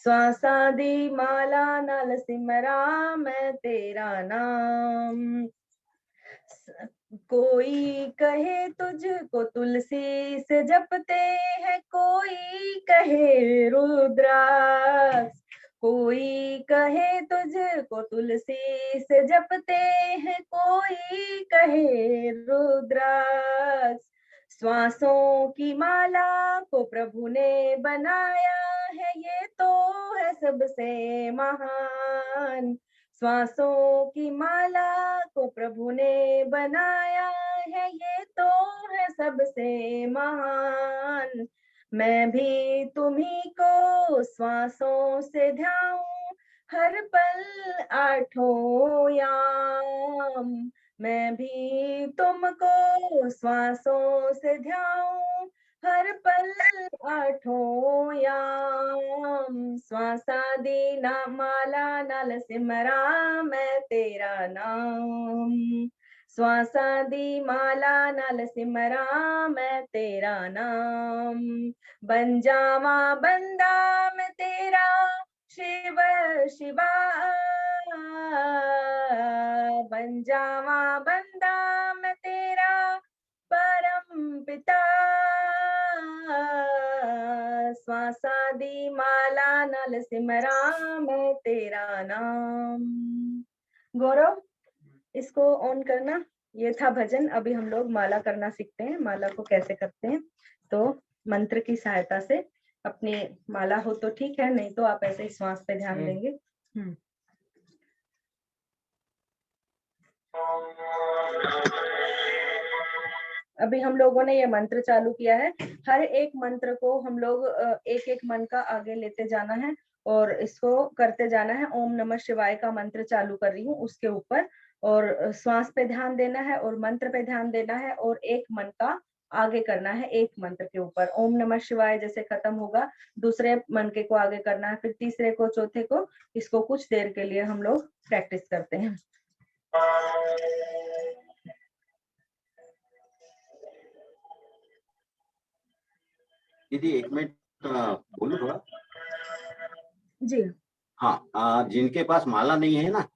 श्वासादी माला नाल सिमरा मैं तेरा नाम। कोई कहे तुझको तुलसी से जपते हैं, कोई कहे रुद्राक्ष। कोई कहे तुझको तुलसी से जपते हैं, कोई कहे रुद्राक्ष। श्वासों की माला को प्रभु ने बनाया है, ये तो है सबसे महान। श्वासों की माला को प्रभु ने बनाया है, ये तो है सबसे महान। मैं भी तुम्ही को श्वासों से ध्याऊं, हर पल आठों याम। मैं भी तुमको श्वासों से ध्याऊं, हर पल आठों याम। श्वासादी ना माला नाल सिमरा मैं तेरा नाम। श्वासादी माला नाल सिमरा मैं तेरा नाम। बन जावा बंदा मैं तेरा शिव शिवा। बन जावा बंदा मैं तेरा परम पिता। श्वासादी माला नाल सिमरा मैं तेरा नाम। गौरव, इसको ऑन करना। ये था भजन। अभी हम लोग माला करना सीखते हैं। माला को कैसे करते हैं, तो मंत्र की सहायता से। अपनी माला हो तो ठीक है, नहीं तो आप ऐसे ही श्वास पे ध्यान देंगे। अभी हम लोगों ने ये मंत्र चालू किया है। हर एक मंत्र को हम लोग एक एक मन का आगे लेते जाना है और इसको करते जाना है। ओम नमः शिवाय का मंत्र चालू कर रही हूँ, उसके ऊपर और श्वास पे ध्यान देना है और मंत्र पे ध्यान देना है और एक मन का आगे करना है एक मंत्र के ऊपर। ओम नमः शिवाय जैसे खत्म होगा, दूसरे मन के को आगे करना है, फिर तीसरे को, चौथे को। इसको कुछ देर के लिए हम लोग प्रैक्टिस करते हैं। दीदी 1 मिनट बोलूं थोड़ा। जी हाँ, जिनके पास माला नहीं है ना,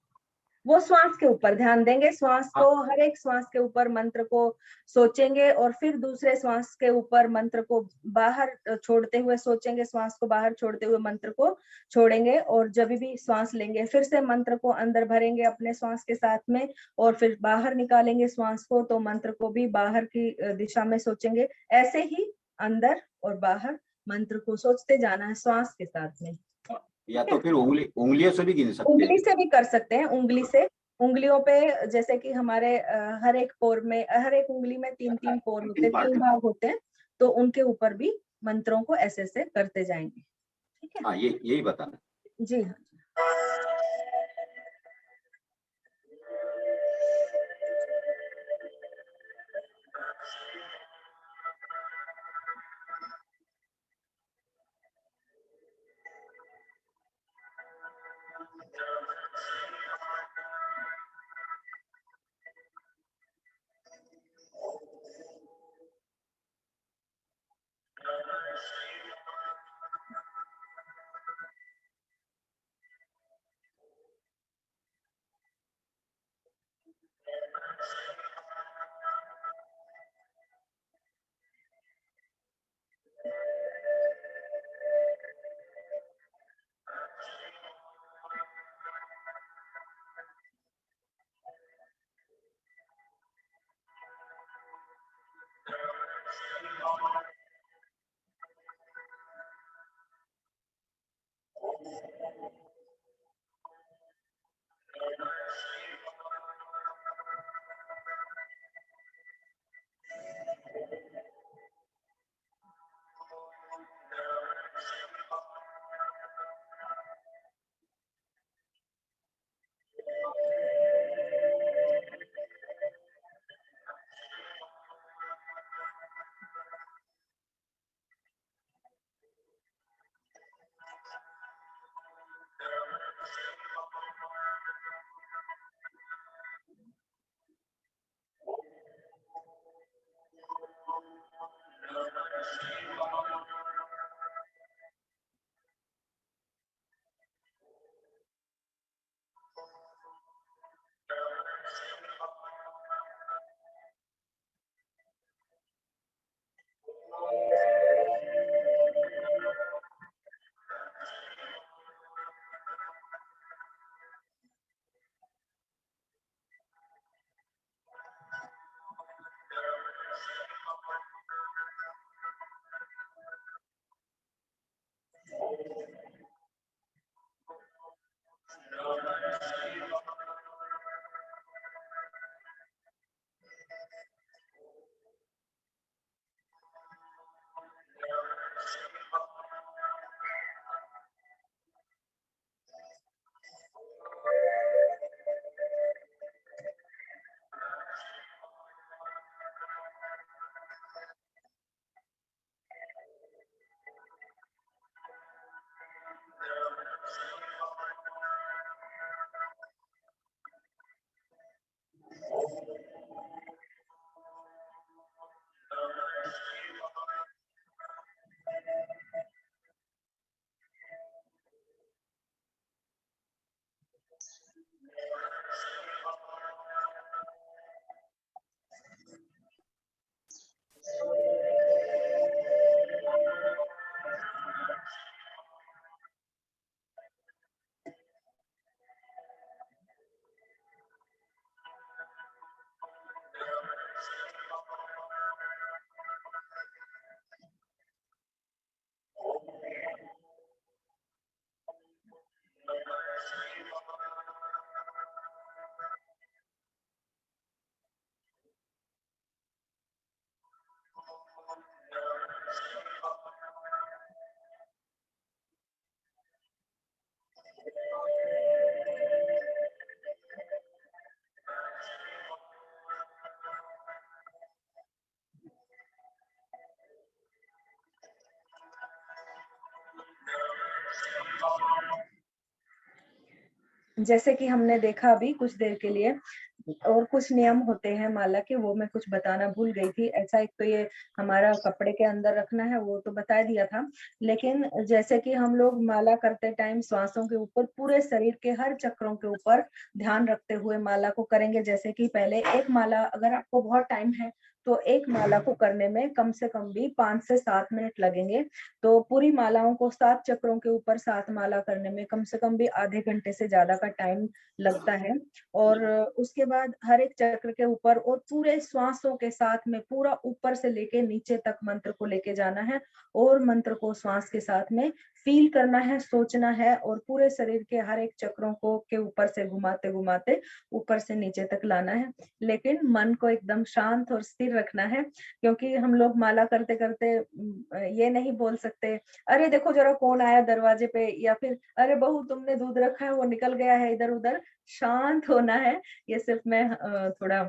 वो श्वास के ऊपर ध्यान देंगे। श्वास को, हर एक श्वास के ऊपर मंत्र को सोचेंगे और फिर दूसरे श्वास के ऊपर मंत्र को बाहर छोड़ते हुए सोचेंगे। श्वास को बाहर छोड़ते हुए मंत्र को छोड़ेंगे और जब भी श्वास लेंगे फिर से मंत्र को अंदर भरेंगे अपने श्वास के साथ में और फिर बाहर निकालेंगे श्वास को, तो मंत्र को भी बाहर की दिशा में सोचेंगे। ऐसे ही अंदर और बाहर मंत्र को सोचते जाना है श्वास के साथ में। या तो फिर उंगलियों से भी गिन सकते हैं। उंगली से भी कर सकते हैं। उंगली से, उंगलियों पे, जैसे कि हमारे हर एक पोर में, हर एक उंगली में 3-3 पोर होते हैं, 3 भाग होते हैं, तो उनके ऊपर भी मंत्रों को ऐसे ऐसे करते जाएंगे। ठीक है, हाँ, यही बताना जी हाँ। जैसे कि हमने देखा अभी कुछ देर के लिए, और कुछ नियम होते हैं माला के, वो मैं कुछ बताना भूल गई थी। ऐसा एक तो ये हमारा कपड़े के अंदर रखना है, वो तो बता दिया था। लेकिन जैसे कि हम लोग माला करते टाइम श्वासों के ऊपर, पूरे शरीर के हर चक्रों के ऊपर ध्यान रखते हुए माला को करेंगे। जैसे कि पहले एक माला, अगर आपको बहुत टाइम है तो एक माला को करने में कम से कम भी 5 से 7 मिनट लगेंगे। तो पूरी मालाओं को 7 चक्रों के ऊपर 7 माला करने में कम से कम भी आधे घंटे से ज्यादा का टाइम लगता है। और उसके बाद हर एक चक्र के ऊपर और पूरे श्वासों के साथ में पूरा ऊपर से लेके नीचे तक मंत्र को लेके जाना है, और मंत्र को श्वास के साथ में फील करना है, सोचना है, और पूरे शरीर के हर एक चक्रों को के ऊपर से घुमाते घुमाते ऊपर से नीचे तक लाना है। लेकिन मन को एकदम शांत और स्थिर रखना है, क्योंकि हम लोग माला करते करते ये नहीं बोल सकते, अरे देखो जरा कौन आया दरवाजे पे, या फिर अरे बहू तुमने दूध रखा है वो निकल गया है इधर उधर। शांत होना है। ये सिर्फ मैं थोड़ा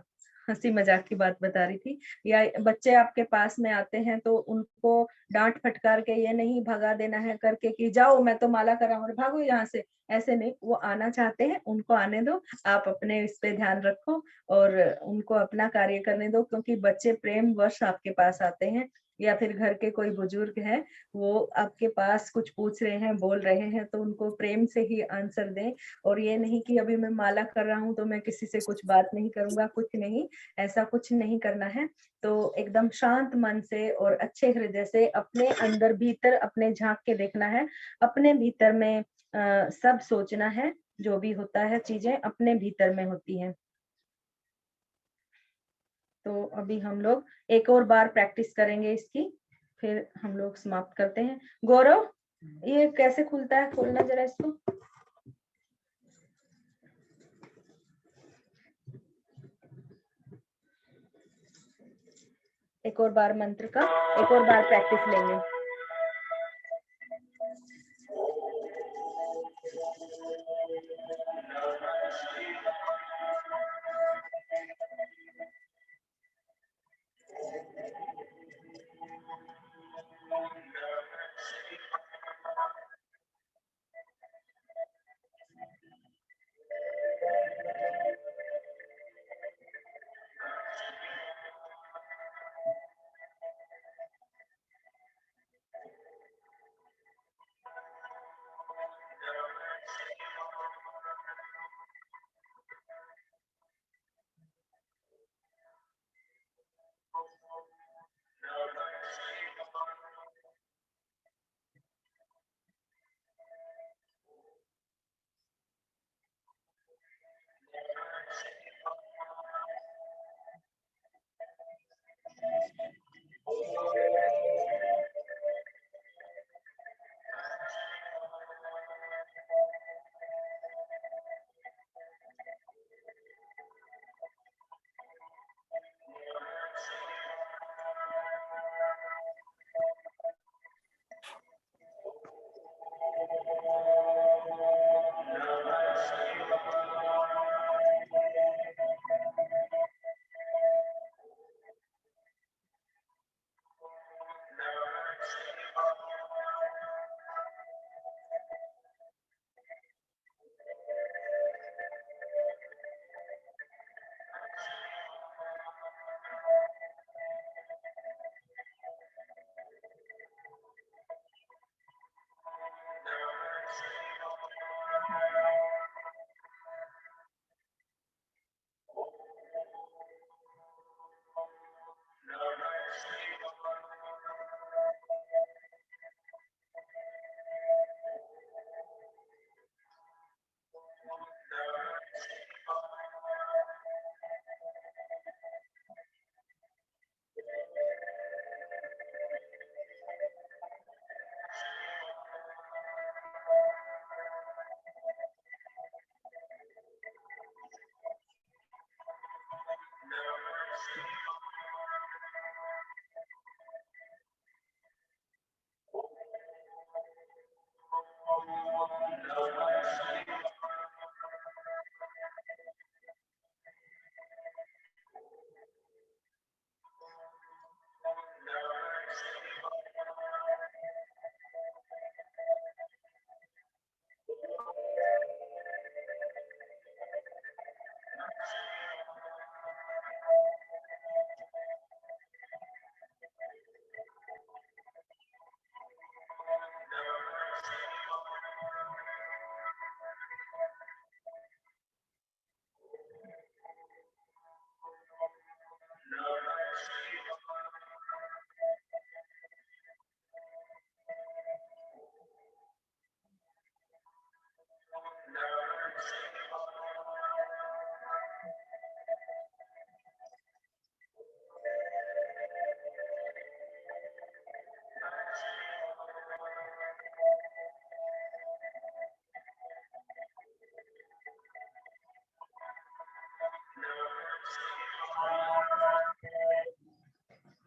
हंसी मजाक की बात बता रही थी। या बच्चे आपके पास में आते हैं तो उनको डांट फटकार के ये नहीं भगा देना है करके कि जाओ मैं तो माला कर रहा हूँ और भागो यहाँ से, ऐसे नहीं। वो आना चाहते हैं, उनको आने दो, आप अपने इस पे ध्यान रखो और उनको अपना कार्य करने दो, क्योंकि बच्चे प्रेम वश आपके पास आते हैं, या फिर घर के कोई बुजुर्ग है वो आपके पास कुछ पूछ रहे हैं, बोल रहे हैं, तो उनको प्रेम से ही आंसर दें। और ये नहीं कि अभी मैं माला कर रहा हूँ तो मैं किसी से कुछ बात नहीं करूंगा, कुछ नहीं, ऐसा कुछ नहीं करना है। तो एकदम शांत मन से और अच्छे हृदय से अपने अंदर भीतर अपने झांक के देखना है। अपने भीतर में सब सोचना है, जो भी होता है चीजें अपने भीतर में होती हैं। तो अभी हम लोग एक और बार प्रैक्टिस करेंगे इसकी, फिर हम लोग समाप्त करते हैं। गौरव, ये कैसे खुलता है, खोलना जरा इसको। एक और बार मंत्र का एक और बार प्रैक्टिस लेंगे।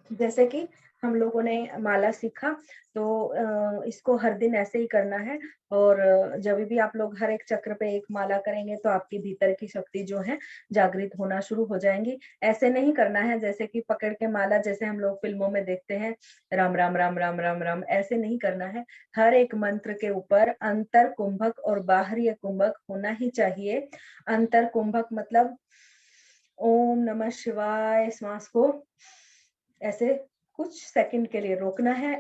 जैसे कि हम लोगों ने माला सीखा, तो इसको हर दिन ऐसे ही करना है। और जब भी आप लोग हर एक चक्र पे एक माला करेंगे तो आपकी भीतर की शक्ति जो है जागृत होना शुरू हो जाएंगी। ऐसे नहीं करना है जैसे कि पकड़ के माला, जैसे हम लोग फिल्मों में देखते हैं, राम राम राम राम राम राम, ऐसे नहीं करना है। हर एक मंत्र के ऊपर अंतर कुंभक और बाहरी कुंभक होना ही चाहिए। अंतर कुंभक मतलब ओम नमः शिवाय श्वास को ऐसे कुछ सेकंड के लिए रोकना है।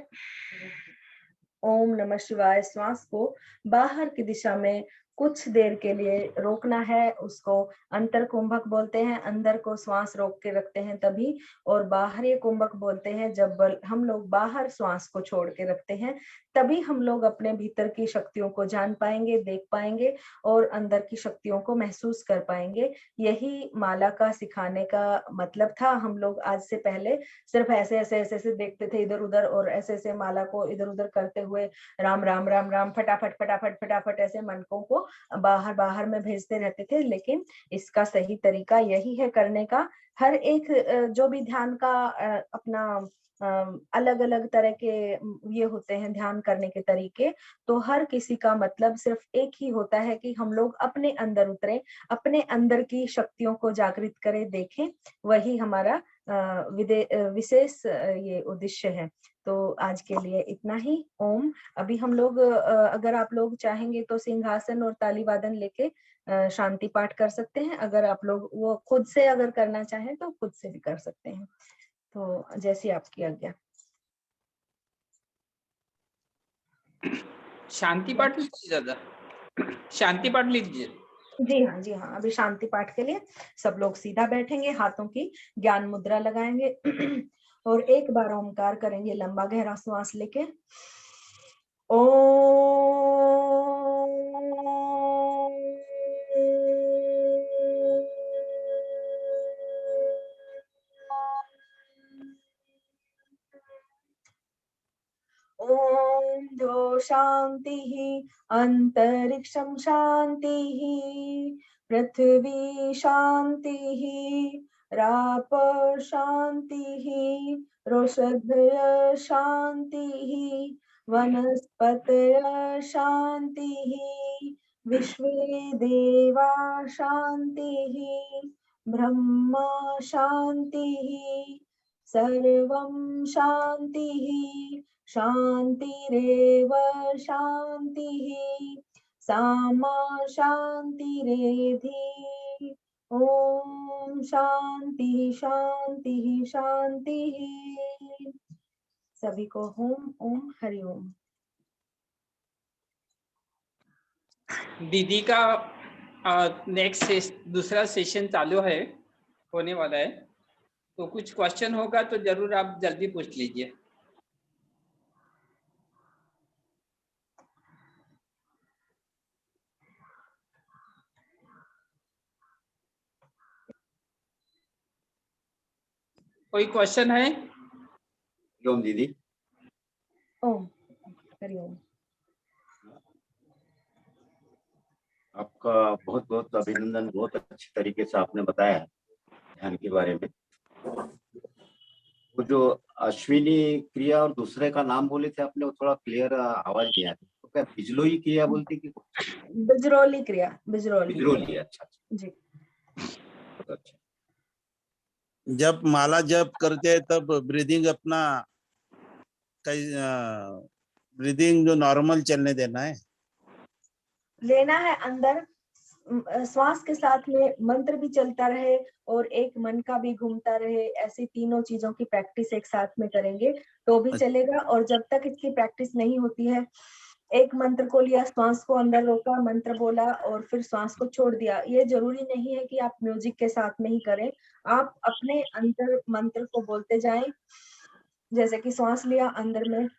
ओम नमः शिवाय श्वास को बाहर की दिशा में कुछ देर के लिए रोकना है, उसको अंतर कुंभक बोलते हैं। अंदर को श्वास रोक के रखते हैं तभी, और बाहरी कुंभक बोलते हैं जब हम लोग बाहर श्वास को छोड़ के रखते हैं, तभी हम लोग अपने भीतर की शक्तियों को जान पाएंगे, देख पाएंगे और अंदर की शक्तियों को महसूस कर पाएंगे। यही माला का सिखाने का मतलब था। हम लोग आज से पहले सिर्फ ऐसे ऐसे ऐसे ऐसे देखते थे इधर उधर, और ऐसे ऐसे माला को इधर उधर करते हुए राम राम राम राम फटाफट फटाफट फटाफट ऐसे मनकों को बाहर बाहर में भेजते रहते थे। लेकिन इसका सही तरीका यही है करने का। हर एक जो भी ध्यान का अपना अलग अलग तरह के ये होते हैं ध्यान करने के तरीके, तो हर किसी का मतलब सिर्फ एक ही होता है कि हम लोग अपने अंदर उतरे, अपने अंदर की शक्तियों को जागृत करें, देखें। वही हमारा विशेष ये उद्देश्य है। तो आज के लिए इतना ही। ओम। अभी हम लोग अगर आप लोग चाहेंगे तो सिंहासन और ताली वादन लेके शांति पाठ कर सकते हैं। अगर आप लोग वो खुद से अगर करना चाहें तो खुद से भी कर सकते हैं, तो जैसी आपकी आज्ञा। शांति पाठ लीजिए दादा, शांति पाठ लीजिए। जी हाँ, जी हाँ। अभी शांति पाठ के लिए सब लोग सीधा बैठेंगे, हाथों की ज्ञान मुद्रा लगाएंगे और एक बार ओमकार करेंगे, लंबा गहरा श्वास लेके। ओम द्यो शांति अंतरिक्षम शांति पृथ्वी शांति राप शांति रोषधय शांति वनस्पतय शांति विश्वे देवा शांति ब्रह्मा शांति सर्वं शांति शांतिरेव शांतिः सामा शांतिरेधि। ओम शांति शांति शांतिः। सभी को ओम ओम हरि ओम। दीदी का नेक्स्ट दूसरा सेशन चालू है, होने वाला है, तो कुछ क्वेश्चन होगा तो जरूर आप जल्दी पूछ लीजिए। कोई क्वेश्चन है? ओम दीदी। ओम हरि ओम। आपका बहुत बहुत अभिनंदन, बहुत अच्छी तरीके से आपने बताया है ध्यान के बारे में। वो जो अश्विनी क्रिया और दूसरे का नाम बोले थे आपने, वो थोड़ा क्लियर आवाज नहीं आती, तो क्या बिजलोई क्रिया बोलती कि बिजरोली क्रिया? बिजरोली। बिजरोली। अच्छा जी। बहुत अच्छा। जब माला जप करते हैं तब ब्रीदिंग अपना ब्रीदिंग जो नॉर्मल चलने देना है, लेना है अंदर, श्वास के साथ में मंत्र भी चलता रहे और एक मन का भी घूमता रहे। ऐसी तीनों चीजों की प्रैक्टिस एक साथ में करेंगे तो भी चलेगा। और जब तक इसकी प्रैक्टिस नहीं होती है, एक मंत्र को लिया, श्वास को अंदर रोका, मंत्र बोला और फिर श्वास को छोड़ दिया, ये जरूरी नहीं है कि आप म्यूजिक के साथ में ही करें। आप अपने अंदर मंत्र को बोलते जाएं। जैसे कि श्वास लिया, अंदर में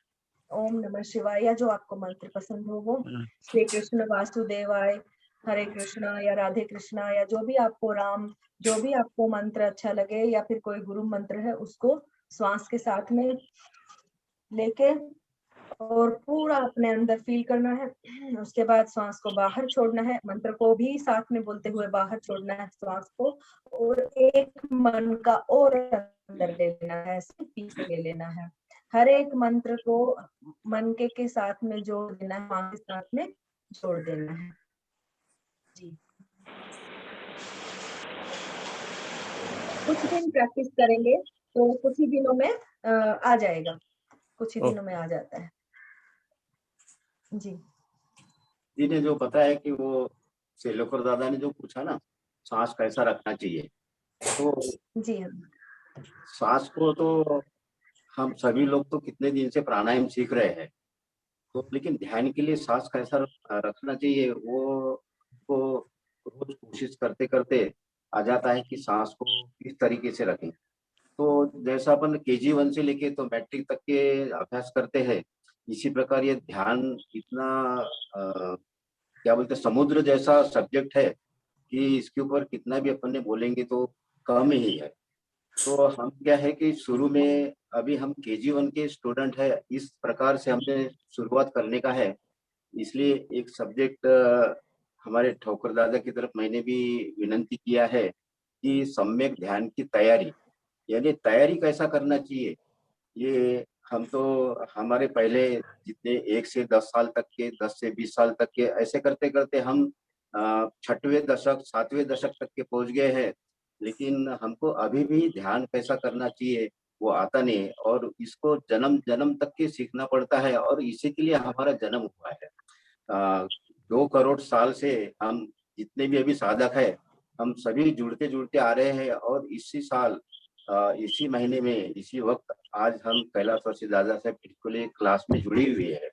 ओम नमः शिवाय या जो आपको मंत्र पसंद हो वो, श्री कृष्ण वासुदेवाय, हरे कृष्णा या राधे कृष्णा या जो भी आपको, राम, जो भी आपको मंत्र अच्छा लगे, या फिर कोई गुरु मंत्र है उसको श्वास के साथ में लेके और पूरा अपने अंदर फील करना है। उसके बाद श्वास को बाहर छोड़ना है, मंत्र को भी साथ में बोलते हुए बाहर छोड़ना है श्वास को, और एक मन का और अंदर ले लेना है, पीस ले लेना है। हर एक मंत्र को मन के साथ में जोड़ देना है, श्वास के साथ में जोड़ देना है। जी, कुछ दिन प्रैक्टिस करेंगे तो कुछ ही दिनों में आ जाएगा, कुछ ही दिनों में आ जाता है। जी जी ने जो बताया कि वो सेलोकर दादा ने जो पूछा ना, सांस कैसा रखना चाहिए, तो जी हाँ, सांस को तो हम सभी लोग तो कितने दिन से प्राणायाम सीख रहे हैं, तो लेकिन ध्यान के लिए सांस कैसा रखना चाहिए वो हमको रोज कोशिश करते करते आ जाता है कि सांस को किस तरीके से रखें। तो जैसा अपन KG1 से लेके तो मैट्रिक तक के अभ्यास करते हैं, इसी प्रकार ये ध्यान इतना क्या बोलते हैं, समुद्र जैसा सब्जेक्ट है कि इसके ऊपर कितना भी अपन ने बोलेंगे तो कम ही है। तो हम क्या है कि शुरू में अभी हम KG1 के स्टूडेंट है, इस प्रकार से हमने शुरुआत करने का है। इसलिए एक सब्जेक्ट हमारे ठोकर दादा की तरफ मैंने भी विनंती किया है कि सम्यक ध्यान की तैयारी, यानी तैयारी कैसा करना चाहिए। ये हम तो हमारे पहले जितने 1 से 10 साल तक के, 10 से 20 साल तक के, ऐसे करते करते हम 6वें दशक 7वें दशक तक के पहुंच गए हैं, लेकिन हमको अभी भी ध्यान कैसा करना चाहिए वो आता नहीं है, और इसको जन्म जन्म तक के सीखना पड़ता है, और इसी के लिए हमारा जन्म हुआ है। 2 करोड़ साल से हम जितने भी अभी साधक है, हम सभी जुड़ते जुड़ते आ रहे हैं, और इसी साल इसी महीने में इसी वक्त आज हम कैलाशवासी दादा साहब बिल्कुल एक क्लास में जुड़ी हुई है।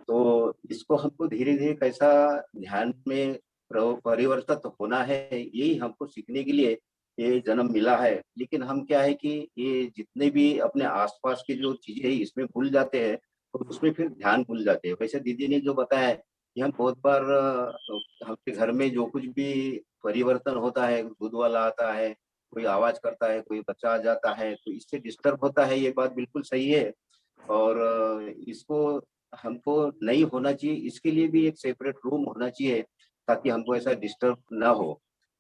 तो इसको हमको धीरे धीरे कैसा ध्यान में परिवर्तित होना है, यही हमको सीखने के लिए ये जन्म मिला है। लेकिन हम क्या है कि ये जितने भी अपने आसपास की जो चीजें है इसमें भूल जाते हैं, तो उसमें फिर ध्यान भूल जाते हैं। वैसे दीदी ने जो बताया है कि हम बहुत बार हमके घर में जो कुछ भी परिवर्तन होता है, दूध वाला आता है, कोई आवाज करता है, कोई बच्चा आ जाता है, तो इससे डिस्टर्ब होता है, ये बात बिल्कुल सही है। और इसको हमको नहीं होना चाहिए, इसके लिए भी एक सेपरेट रूम होना चाहिए ताकि हमको ऐसा डिस्टर्ब ना हो।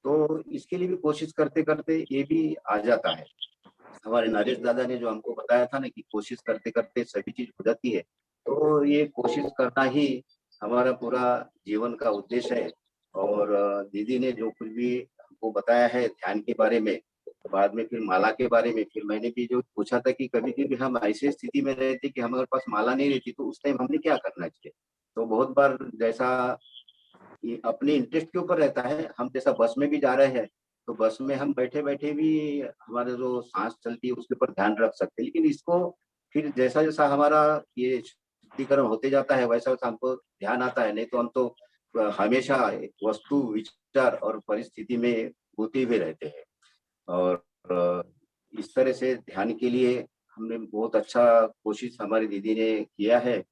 तो इसके लिए भी कोशिश करते करते ये भी आ जाता है। हमारे नरेश दादा ने जो हमको बताया था ना कि कोशिश करते करते सभी चीज हो जाती है, तो ये कोशिश करना ही हमारा पूरा जीवन का उद्देश्य है। और दीदी ने जो कुछ भी हमको बताया है ध्यान के बारे में, तो बाद में फिर माला के बारे में, फिर मैंने भी जो पूछा था कि कभी कभी हम ऐसी स्थिति में रहते कि हमारे पास माला नहीं रहती, तो उस टाइम हमने क्या करना चाहिए। तो बहुत बार जैसा कि अपने इंटरेस्ट के ऊपर रहता है, हम जैसा बस में भी जा रहे हैं तो बस में हम बैठे बैठे भी हमारे जो सांस चलती है उसके ऊपर ध्यान रख सकते हैं, लेकिन इसको फिर जैसा जैसा हमारा ये शुद्धिकरण होते जाता है वैसा वैसा हमको ध्यान आता है। नहीं तो हम तो हमेशा वस्तु विचार और परिस्थिति में होते हुए रहते हैं। और इस तरह से ध्यान के लिए हमने बहुत अच्छा कोशिश हमारी दीदी ने किया है,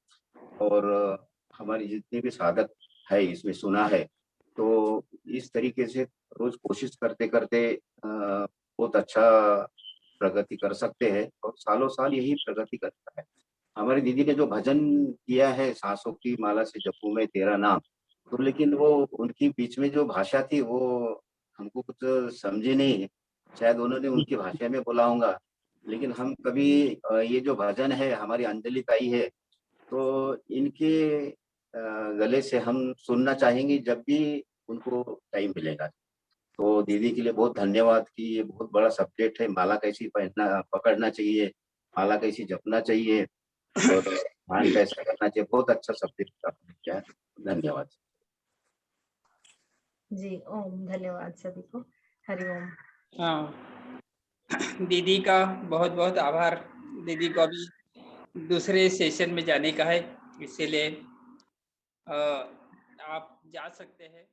और हमारी जितने भी साधक है इसमें सुना है, तो इस तरीके से रोज कोशिश करते करते बहुत अच्छा प्रगति कर सकते हैं, और सालों साल यही प्रगति करता है। हमारी दीदी ने जो भजन किया है, सांसों की माला से जपू मैं तेरा नाम, तो लेकिन वो उनकी बीच में जो भाषा थी वो हमको कुछ समझी नहीं, शायद उन्होंने उनकी भाषा में बोला होगा। लेकिन हम कभी ये जो भजन है हमारी अंजलि ताई है, तो इनके गले से हम सुनना चाहेंगे जब भी उनको टाइम मिलेगा। तो दीदी के लिए बहुत धन्यवाद कि ये बहुत बड़ा सब्जेक्ट है, माला कैसी पहनना पकड़ना चाहिए, माला कैसी जपना चाहिए, और ध्यान कैसा करना चाहिए, बहुत अच्छा सब्जेक्ट आपने किया है। धन्यवाद जी। ओम, धन्यवाद सभी को। हरिओम। हाँ, दीदी का बहुत बहुत आभार। दीदी को अभी दूसरे सेशन में जाने का है, इसीलिए आप जा सकते हैं।